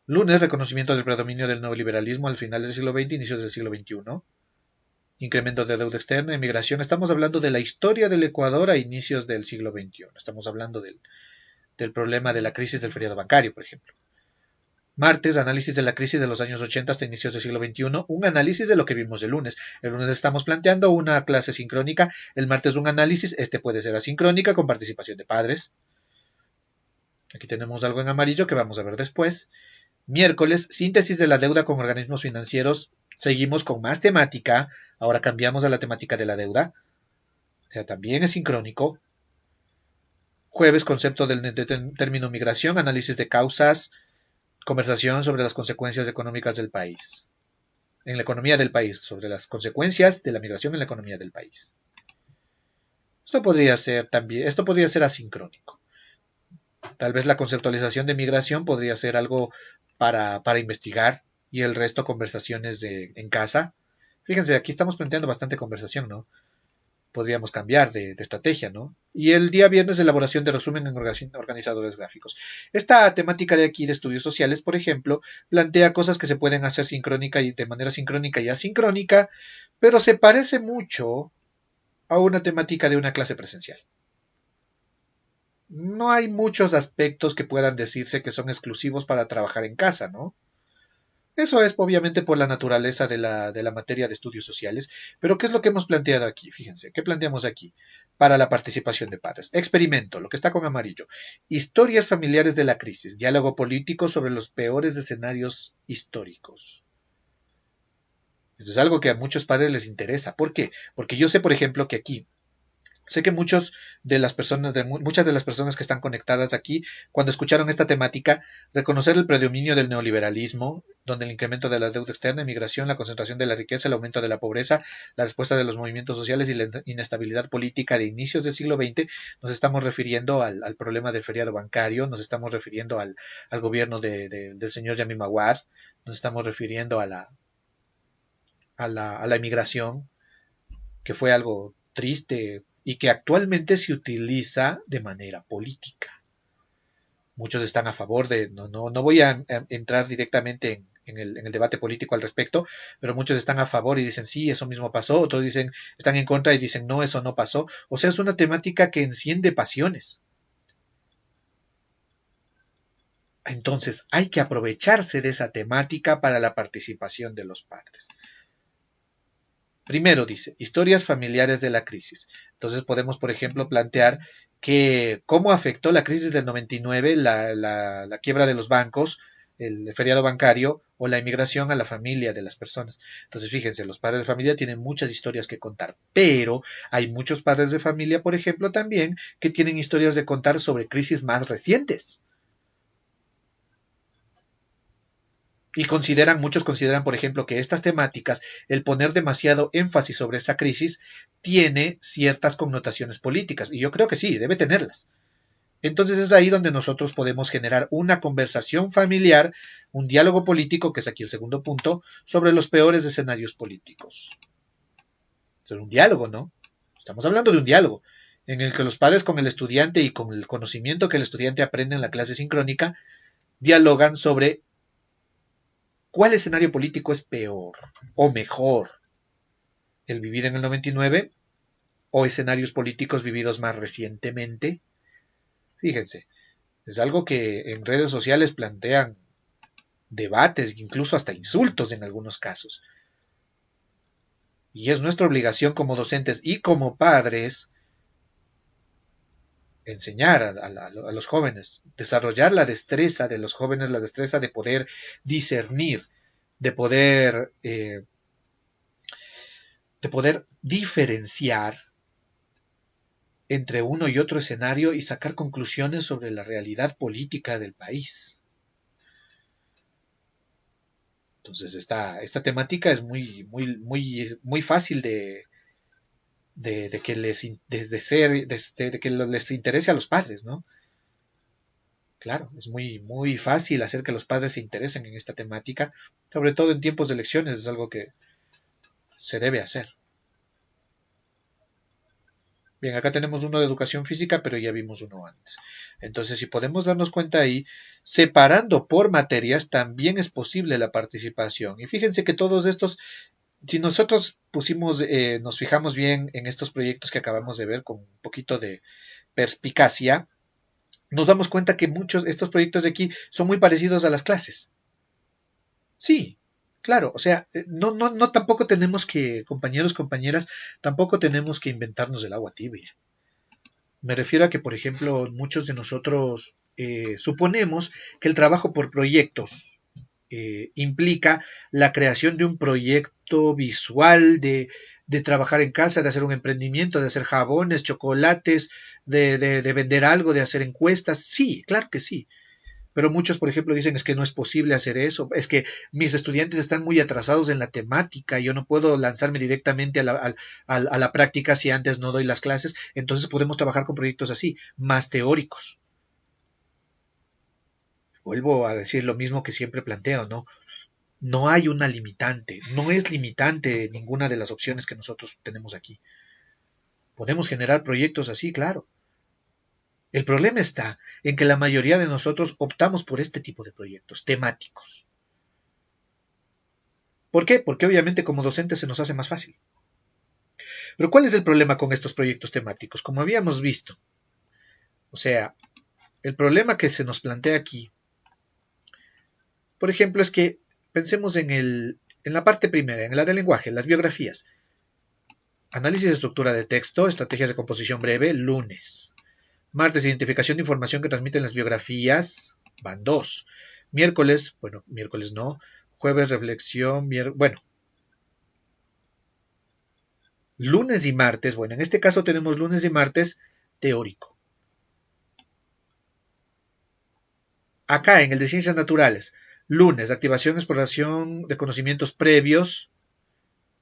Lunes, reconocimiento del predominio del neoliberalismo al final del siglo XX, inicios del siglo XXI. Incremento de deuda externa, inmigración. Estamos hablando de la historia del Ecuador a inicios del siglo XXI. Estamos hablando del problema de la crisis del feriado bancario, por ejemplo. Martes, análisis de la crisis de los años 80 hasta inicios del siglo XXI, un análisis de lo que vimos el lunes. El lunes estamos planteando una clase sincrónica, el martes un análisis, este puede ser asincrónica con participación de padres. Aquí tenemos algo en amarillo que vamos a ver después. Miércoles, síntesis de la deuda con organismos financieros. Seguimos con más temática, ahora cambiamos a la temática de la deuda, o sea, también es sincrónico. Jueves, concepto del término migración, análisis de causas, conversación sobre las consecuencias económicas del país, en la economía del país, sobre las consecuencias de la migración en la economía del país. Esto podría ser asincrónico. Tal vez la conceptualización de migración podría ser algo para investigar y el resto conversaciones en casa. Fíjense, aquí estamos planteando bastante conversación, ¿no? Podríamos cambiar de estrategia, ¿no? Y el día viernes, elaboración de resumen en organizadores gráficos. Esta temática de aquí de estudios sociales, por ejemplo, plantea cosas que se pueden hacer sincrónica y de manera sincrónica y asincrónica, pero se parece mucho a una temática de una clase presencial. No hay muchos aspectos que puedan decirse que son exclusivos para trabajar en casa, ¿no? Eso es obviamente por la naturaleza de la materia de estudios sociales, pero ¿qué es lo que hemos planteado aquí? Fíjense, ¿qué planteamos aquí? Para la participación de padres. Experimento, lo que está con amarillo. Historias familiares de la crisis, diálogo político sobre los peores escenarios históricos. Esto es algo que a muchos padres les interesa. ¿Por qué? Porque yo sé, por ejemplo, que aquí sé que muchas de las personas que están conectadas aquí, cuando escucharon esta temática, reconocer el predominio del neoliberalismo, donde el incremento de la deuda externa, inmigración, la concentración de la riqueza, el aumento de la pobreza, la respuesta de los movimientos sociales y la inestabilidad política de inicios del siglo XX, nos estamos refiriendo al problema del feriado bancario, nos estamos refiriendo al gobierno del señor Yamil Maguad, nos estamos refiriendo a la inmigración, que fue algo triste y que actualmente se utiliza de manera política. Muchos están a favor no voy a entrar directamente en el debate político al respecto, pero muchos están a favor y dicen sí, eso mismo pasó, otros dicen, están en contra y dicen no, eso no pasó. O sea, es una temática que enciende pasiones. Entonces, hay que aprovecharse de esa temática para la participación de los padres. Primero dice, historias familiares de la crisis. Entonces podemos, por ejemplo, plantear que cómo afectó la crisis del 99, la quiebra de los bancos, el feriado bancario o la inmigración a la familia de las personas. Entonces, fíjense, los padres de familia tienen muchas historias que contar, pero hay muchos padres de familia, por ejemplo, también que tienen historias de contar sobre crisis más recientes. Y muchos consideran, por ejemplo, que estas temáticas, el poner demasiado énfasis sobre esta crisis, tiene ciertas connotaciones políticas. Y yo creo que sí, debe tenerlas. Entonces es ahí donde nosotros podemos generar una conversación familiar, un diálogo político, que es aquí el segundo punto, sobre los peores escenarios políticos. Es un diálogo, ¿no? Estamos hablando de un diálogo en el que los padres con el estudiante y con el conocimiento que el estudiante aprende en la clase sincrónica, dialogan sobre ¿cuál escenario político es peor o mejor? ¿El vivir en el 99 o escenarios políticos vividos más recientemente? Fíjense, es algo que en redes sociales plantean debates, incluso hasta insultos en algunos casos. Y es nuestra obligación como docentes y como padres enseñar a los jóvenes, desarrollar la destreza de los jóvenes, la destreza de poder discernir, de poder diferenciar entre uno y otro escenario y sacar conclusiones sobre la realidad política del país. Entonces esta temática es muy fácil de que de que les interese a los padres, ¿no? Claro, es muy fácil hacer que los padres se interesen en esta temática, sobre todo en tiempos de elecciones, es algo que se debe hacer. Bien, acá tenemos uno de educación física, pero ya vimos uno antes. Entonces, si podemos darnos cuenta ahí, separando por materias, también es posible la participación. Y fíjense que todos estos, si nosotros nos fijamos bien en estos proyectos que acabamos de ver con un poquito de perspicacia, nos damos cuenta que muchos de estos proyectos de aquí son muy parecidos a las clases. Sí, claro, o sea, no tampoco tenemos que, compañeros, compañeras, tampoco tenemos que inventarnos el agua tibia. Me refiero a que, por ejemplo, muchos de nosotros suponemos que el trabajo por proyectos implica la creación de un proyecto visual, de trabajar en casa, de hacer un emprendimiento, de hacer jabones, chocolates, de vender algo, de hacer encuestas. Sí, claro que sí. Pero muchos, por ejemplo, dicen es que no es posible hacer eso, es que mis estudiantes están muy atrasados en la temática, yo no puedo lanzarme directamente a la práctica si antes no doy las clases, entonces podemos trabajar con proyectos así, más teóricos. Vuelvo a decir lo mismo que siempre planteo, ¿no? No hay una limitante, no es limitante ninguna de las opciones que nosotros tenemos aquí. Podemos generar proyectos así, claro. El problema está en que la mayoría de nosotros optamos por este tipo de proyectos temáticos. ¿Por qué? Porque obviamente como docentes se nos hace más fácil. Pero ¿cuál es el problema con estos proyectos temáticos? Como habíamos visto, o sea, el problema que se nos plantea aquí, por ejemplo, es que pensemos en la parte primera, en la del lenguaje, las biografías. Análisis de estructura de texto, estrategias de composición breve, lunes. Martes, identificación de información que transmiten las biografías, van dos. Miércoles, bueno, miércoles no. Jueves, reflexión, bueno, lunes y martes, bueno, en este caso tenemos lunes y martes teórico. Acá en el de ciencias naturales, lunes, activación, exploración de conocimientos previos,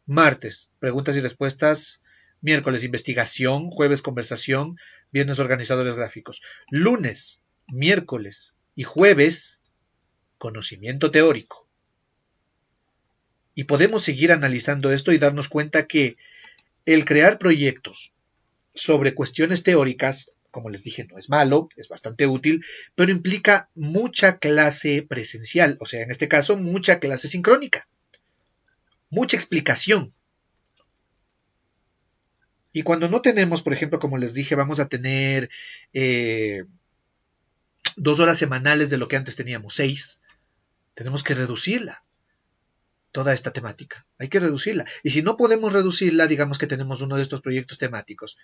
martes, preguntas y respuestas, miércoles, investigación, jueves, conversación, viernes, organizadores gráficos. Lunes, miércoles y jueves, conocimiento teórico. Y podemos seguir analizando esto y darnos cuenta que el crear proyectos sobre cuestiones teóricas, como les dije, no es malo, es bastante útil, pero implica mucha clase presencial, o sea, en este caso, mucha clase sincrónica, mucha explicación. Y cuando no tenemos, por ejemplo, como les dije, vamos a tener 2 horas semanales de lo que antes teníamos, 6, tenemos que reducirla, toda esta temática. Hay que reducirla. Y si no podemos reducirla, digamos que tenemos uno de estos proyectos temáticos,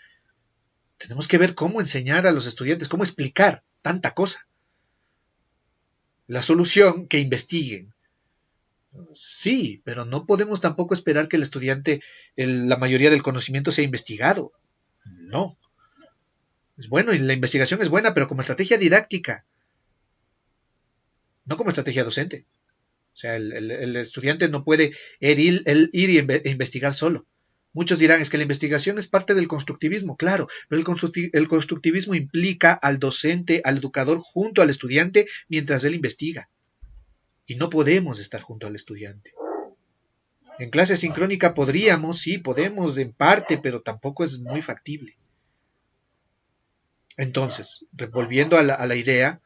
tenemos que ver cómo enseñar a los estudiantes, cómo explicar tanta cosa. La solución, que investiguen. Sí, pero no podemos tampoco esperar que el estudiante, la mayoría del conocimiento sea investigado. No. Es bueno y la investigación es buena, pero como estrategia didáctica, no como estrategia docente. O sea, el estudiante no puede ir y investigar solo. Muchos dirán, es que la investigación es parte del constructivismo, claro, pero el constructivismo implica al docente, al educador, junto al estudiante mientras él investiga. Y no podemos estar junto al estudiante. En clase sincrónica podríamos, sí, podemos en parte, pero tampoco es muy factible. Entonces, volviendo a la idea,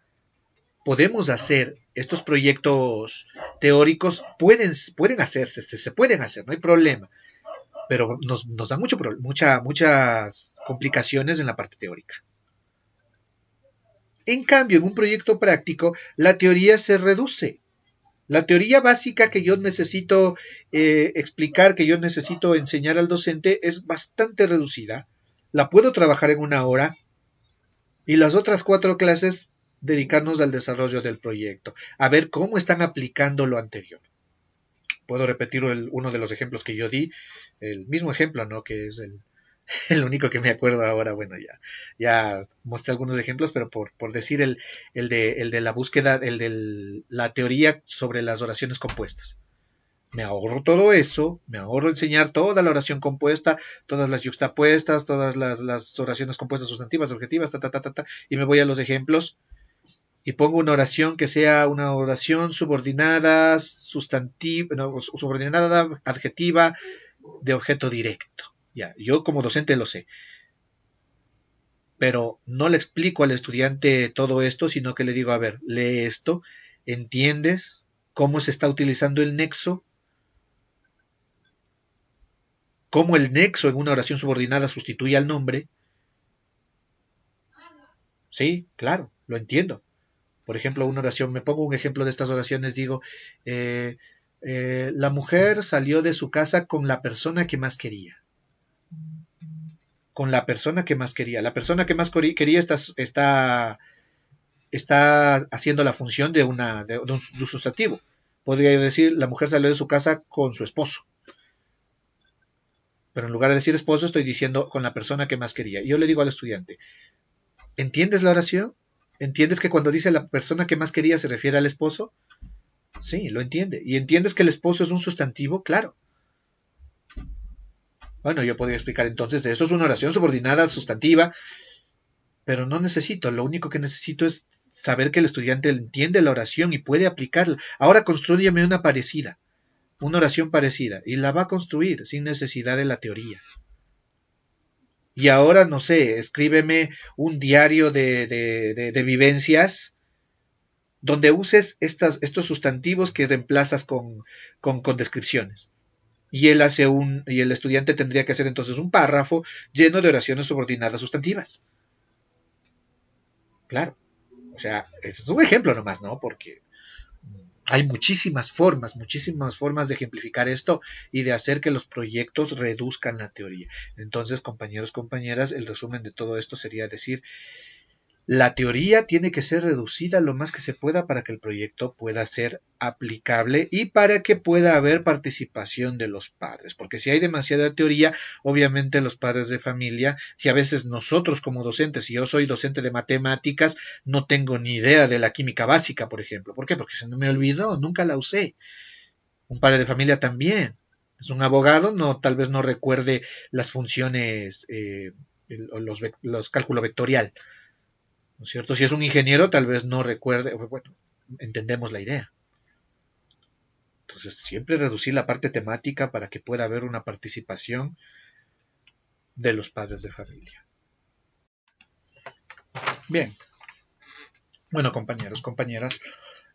podemos hacer estos proyectos teóricos, pueden hacerse, se pueden hacer, no hay problema, pero nos da muchas complicaciones en la parte teórica. En cambio, en un proyecto práctico, la teoría se reduce. La teoría básica que yo necesito explicar, que yo necesito enseñar al docente, es bastante reducida. La puedo trabajar en 1 hora y las otras 4 clases dedicarnos al desarrollo del proyecto, a ver cómo están aplicando lo anterior. Puedo repetir uno de los ejemplos que yo di, el mismo ejemplo, ¿no? Que es el único que me acuerdo ahora. Bueno, ya mostré algunos ejemplos, pero por decir el de la búsqueda, el de la teoría sobre las oraciones compuestas. Me ahorro todo eso, me ahorro enseñar toda la oración compuesta, todas las yuxtapuestas, todas las oraciones compuestas sustantivas, objetivas, y me voy a los ejemplos y pongo una oración que sea una oración subordinada, sustantiva, no, subordinada, adjetiva, de objeto directo. Ya, yo como docente lo sé, pero no le explico al estudiante todo esto, sino que le digo, a ver, lee esto, ¿entiendes cómo se está utilizando el nexo? ¿Cómo el nexo en una oración subordinada sustituye al nombre? Sí, claro, lo entiendo. Por ejemplo, una oración, me pongo un ejemplo de estas oraciones, digo, La mujer salió de su casa con la persona que más quería. Con la persona que más quería. La persona que más quería está haciendo la función de un sustantivo. Podría yo decir, la mujer salió de su casa con su esposo. Pero en lugar de decir esposo, estoy diciendo con la persona que más quería. Y yo le digo al estudiante, ¿entiendes la oración? ¿Entiendes que cuando dice la persona que más quería se refiere al esposo? Sí, lo entiende. ¿Y entiendes que el esposo es un sustantivo? Claro. Bueno, yo podría explicar entonces, eso es una oración subordinada sustantiva, pero no necesito, lo único que necesito es saber que el estudiante entiende la oración y puede aplicarla. Ahora construyeme una oración parecida, y la va a construir sin necesidad de la teoría. Y ahora, no sé, escríbeme un diario de vivencias donde uses estos sustantivos que reemplazas con descripciones. Y el estudiante tendría que hacer entonces un párrafo lleno de oraciones subordinadas sustantivas. Claro. O sea, ese es un ejemplo nomás, ¿no? Porque hay muchísimas formas de ejemplificar esto y de hacer que los proyectos reduzcan la teoría. Entonces, compañeros, compañeras, el resumen de todo esto sería decir, la teoría tiene que ser reducida lo más que se pueda para que el proyecto pueda ser aplicable y para que pueda haber participación de los padres. Porque si hay demasiada teoría, obviamente los padres de familia, si a veces nosotros como docentes, si yo soy docente de matemáticas, no tengo ni idea de la química básica, por ejemplo. ¿Por qué? Porque se me olvidó, nunca la usé. Un padre de familia también. Es un abogado, no, tal vez no recuerde las funciones, los cálculo vectorial. ¿No es cierto? Si es un ingeniero, tal vez no recuerde, bueno, entendemos la idea. Entonces, siempre reducir la parte temática para que pueda haber una participación de los padres de familia. Bien. Bueno, compañeros, compañeras,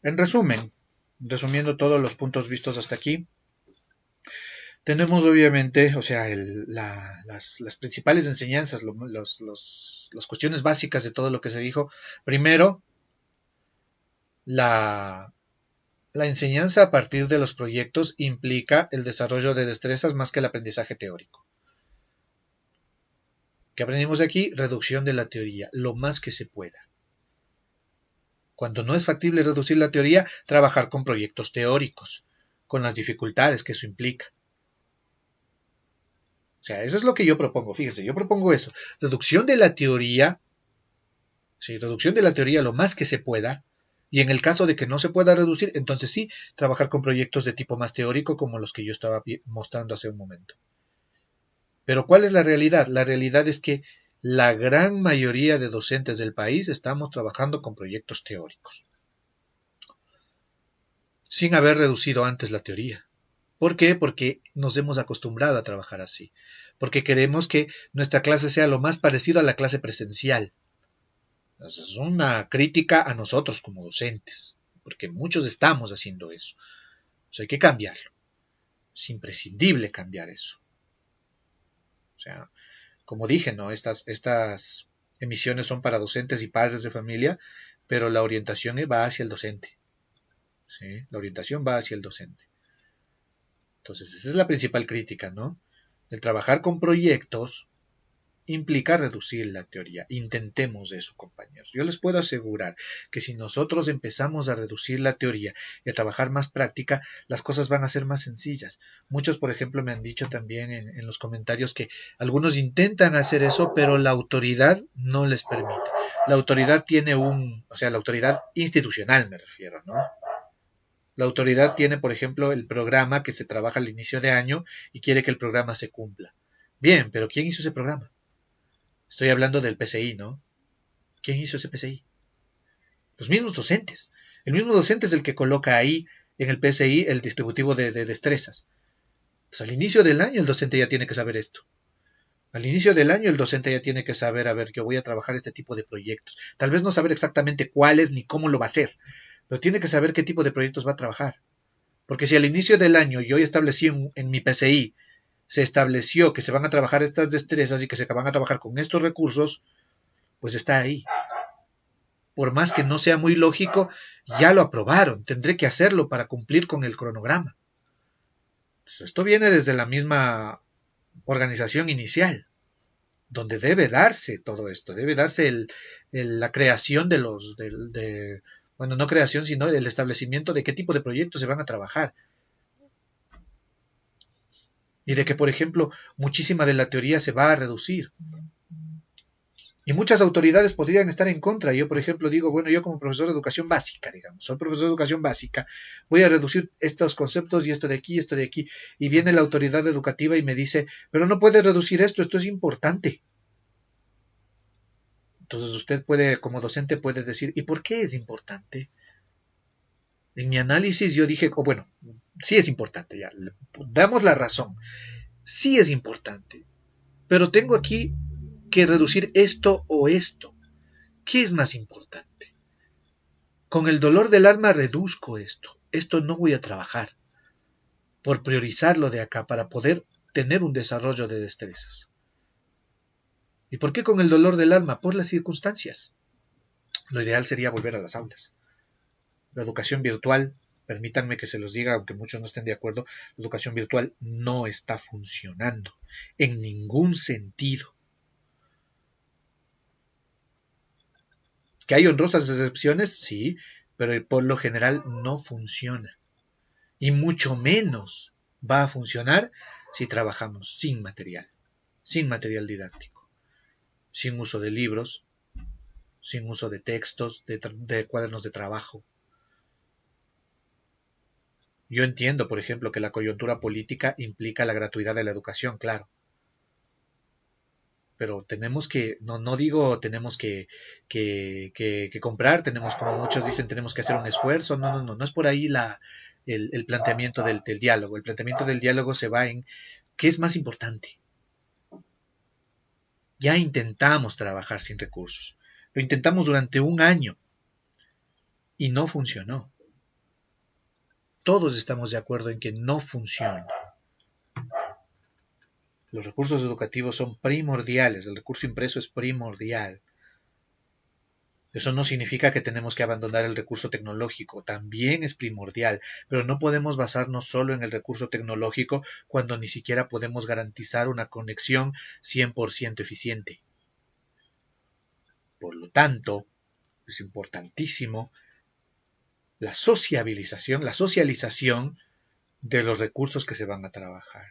en resumen, resumiendo todos los puntos vistos hasta aquí, tenemos obviamente, o sea, las principales enseñanzas, las cuestiones básicas de todo lo que se dijo. Primero, la enseñanza a partir de los proyectos implica el desarrollo de destrezas más que el aprendizaje teórico. ¿Qué aprendimos aquí? Reducción de la teoría, lo más que se pueda. Cuando no es factible reducir la teoría, trabajar con proyectos teóricos, con las dificultades que eso implica. O sea, eso es lo que yo propongo. Fíjense, yo propongo eso. Reducción de la teoría, sí, reducción de la teoría lo más que se pueda. Y en el caso de que no se pueda reducir, entonces sí, trabajar con proyectos de tipo más teórico como los que yo estaba mostrando hace un momento. Pero ¿cuál es la realidad? La realidad es que la gran mayoría de docentes del país estamos trabajando con proyectos teóricos, sin haber reducido antes la teoría. ¿Por qué? Porque nos hemos acostumbrado a trabajar así. Porque queremos que nuestra clase sea lo más parecido a la clase presencial. Entonces, es una crítica a nosotros como docentes, porque muchos estamos haciendo eso. Entonces, hay que cambiarlo. Es imprescindible cambiar eso. O sea, como dije, ¿no? Estas emisiones son para docentes y padres de familia, pero la orientación va hacia el docente. ¿Sí? La orientación va hacia el docente. Entonces, esa es la principal crítica, ¿no? El trabajar con proyectos implica reducir la teoría. Intentemos eso, compañeros. Yo les puedo asegurar que si nosotros empezamos a reducir la teoría y a trabajar más práctica, las cosas van a ser más sencillas. Muchos, por ejemplo, me han dicho también en los comentarios que algunos intentan hacer eso, pero la autoridad no les permite. La autoridad tiene la autoridad institucional me refiero, ¿no? La autoridad tiene, por ejemplo, el programa que se trabaja al inicio de año y quiere que el programa se cumpla. Bien, pero ¿quién hizo ese programa? Estoy hablando del PCI, ¿no? ¿Quién hizo ese PCI? Los mismos docentes. El mismo docente es el que coloca ahí en el PCI el distributivo de destrezas. Entonces, al inicio del año el docente ya tiene que saber esto. Al inicio del año el docente ya tiene que saber, a ver, yo voy a trabajar este tipo de proyectos. Tal vez no saber exactamente cuáles ni cómo lo va a hacer, pero tiene que saber qué tipo de proyectos va a trabajar. Porque si al inicio del año yo establecí en mi PCI, se estableció que se van a trabajar estas destrezas y que se van a trabajar con estos recursos, pues está ahí. Por más que no sea muy lógico, ya lo aprobaron. Tendré que hacerlo para cumplir con el cronograma. Entonces, esto viene desde la misma organización inicial, donde debe darse todo esto, debe darse la creación bueno, no creación, sino el establecimiento de qué tipo de proyectos se van a trabajar. Y de que, por ejemplo, muchísima de la teoría se va a reducir. Y muchas autoridades podrían estar en contra. Yo, por ejemplo, digo, bueno, yo como profesor de educación básica, digamos, soy profesor de educación básica, voy a reducir estos conceptos y esto de aquí, y viene la autoridad educativa y me dice, pero no puede reducir esto, esto es importante. Entonces usted puede, como docente, puede decir, ¿y por qué es importante? En mi análisis yo dije, oh, bueno, sí es importante, ya, damos la razón, sí es importante, pero tengo aquí que reducir esto o esto. ¿Qué es más importante? Con el dolor del alma reduzco esto. Esto no voy a trabajar por priorizarlo de acá para poder tener un desarrollo de destrezas. ¿Y por qué con el dolor del alma? Por las circunstancias. Lo ideal sería volver a las aulas. La educación virtual, permítanme que se los diga, aunque muchos no estén de acuerdo, la educación virtual no está funcionando en ningún sentido. ¿Que hay honrosas excepciones? Sí, pero por lo general no funciona. Y mucho menos va a funcionar si trabajamos sin material didáctico, sin uso de libros, sin uso de textos, de cuadernos de trabajo. Yo entiendo, por ejemplo, que la coyuntura política implica la gratuidad de la educación, claro. Pero tenemos que, no digo tenemos que comprar, tenemos, como muchos dicen, tenemos que hacer un esfuerzo. No es por ahí el planteamiento del diálogo. El planteamiento del diálogo se va en qué es más importante. Ya intentamos trabajar sin recursos. Lo intentamos durante un año y no funcionó. Todos estamos de acuerdo en que no funciona. Los recursos educativos son primordiales, el recurso impreso es primordial. Eso no significa que tenemos que abandonar el recurso tecnológico, también es primordial, pero no podemos basarnos solo en el recurso tecnológico cuando ni siquiera podemos garantizar una conexión 100% eficiente. Por lo tanto, es importantísimo la socialización de los recursos que se van a trabajar.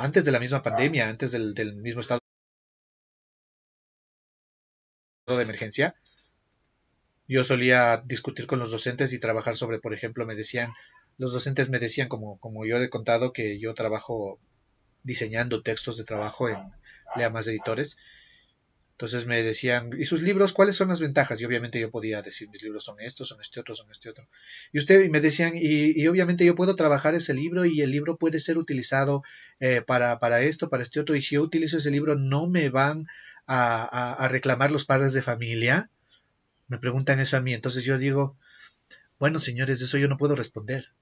Antes de la misma pandemia, antes del mismo estado de emergencia, yo solía discutir con los docentes y trabajar sobre, por ejemplo, los docentes me decían, como yo he contado, que yo trabajo diseñando textos de trabajo en Lea Más Editores. Entonces me decían, ¿y sus libros cuáles son las ventajas? Y obviamente yo podía decir, mis libros son estos, son este otro, son este otro. Y me decían, y obviamente yo puedo trabajar ese libro y el libro puede ser utilizado para esto, para este otro. Y si yo utilizo ese libro, ¿no me van a reclamar los padres de familia? Me preguntan eso a mí. Entonces yo digo, bueno, señores, eso yo no puedo responder.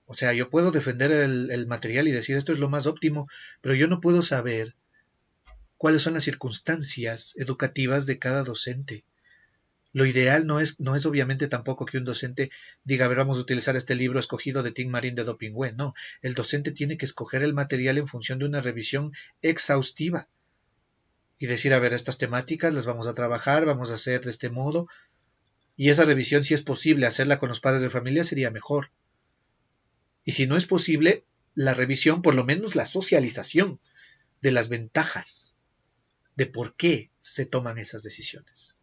O sea, yo puedo defender el material y decir esto es lo más óptimo, pero yo no puedo saber cuáles son las circunstancias educativas de cada docente. Lo ideal no es obviamente tampoco que un docente diga, a ver, vamos a utilizar este libro escogido de Tim Marín de Dopingüe. No, el docente tiene que escoger el material en función de una revisión exhaustiva y decir, a ver, estas temáticas las vamos a trabajar, vamos a hacer de este modo, y esa revisión, si es posible hacerla con los padres de familia, sería mejor. Y si no es posible, la revisión, por lo menos la socialización de las ventajas de por qué se toman esas decisiones.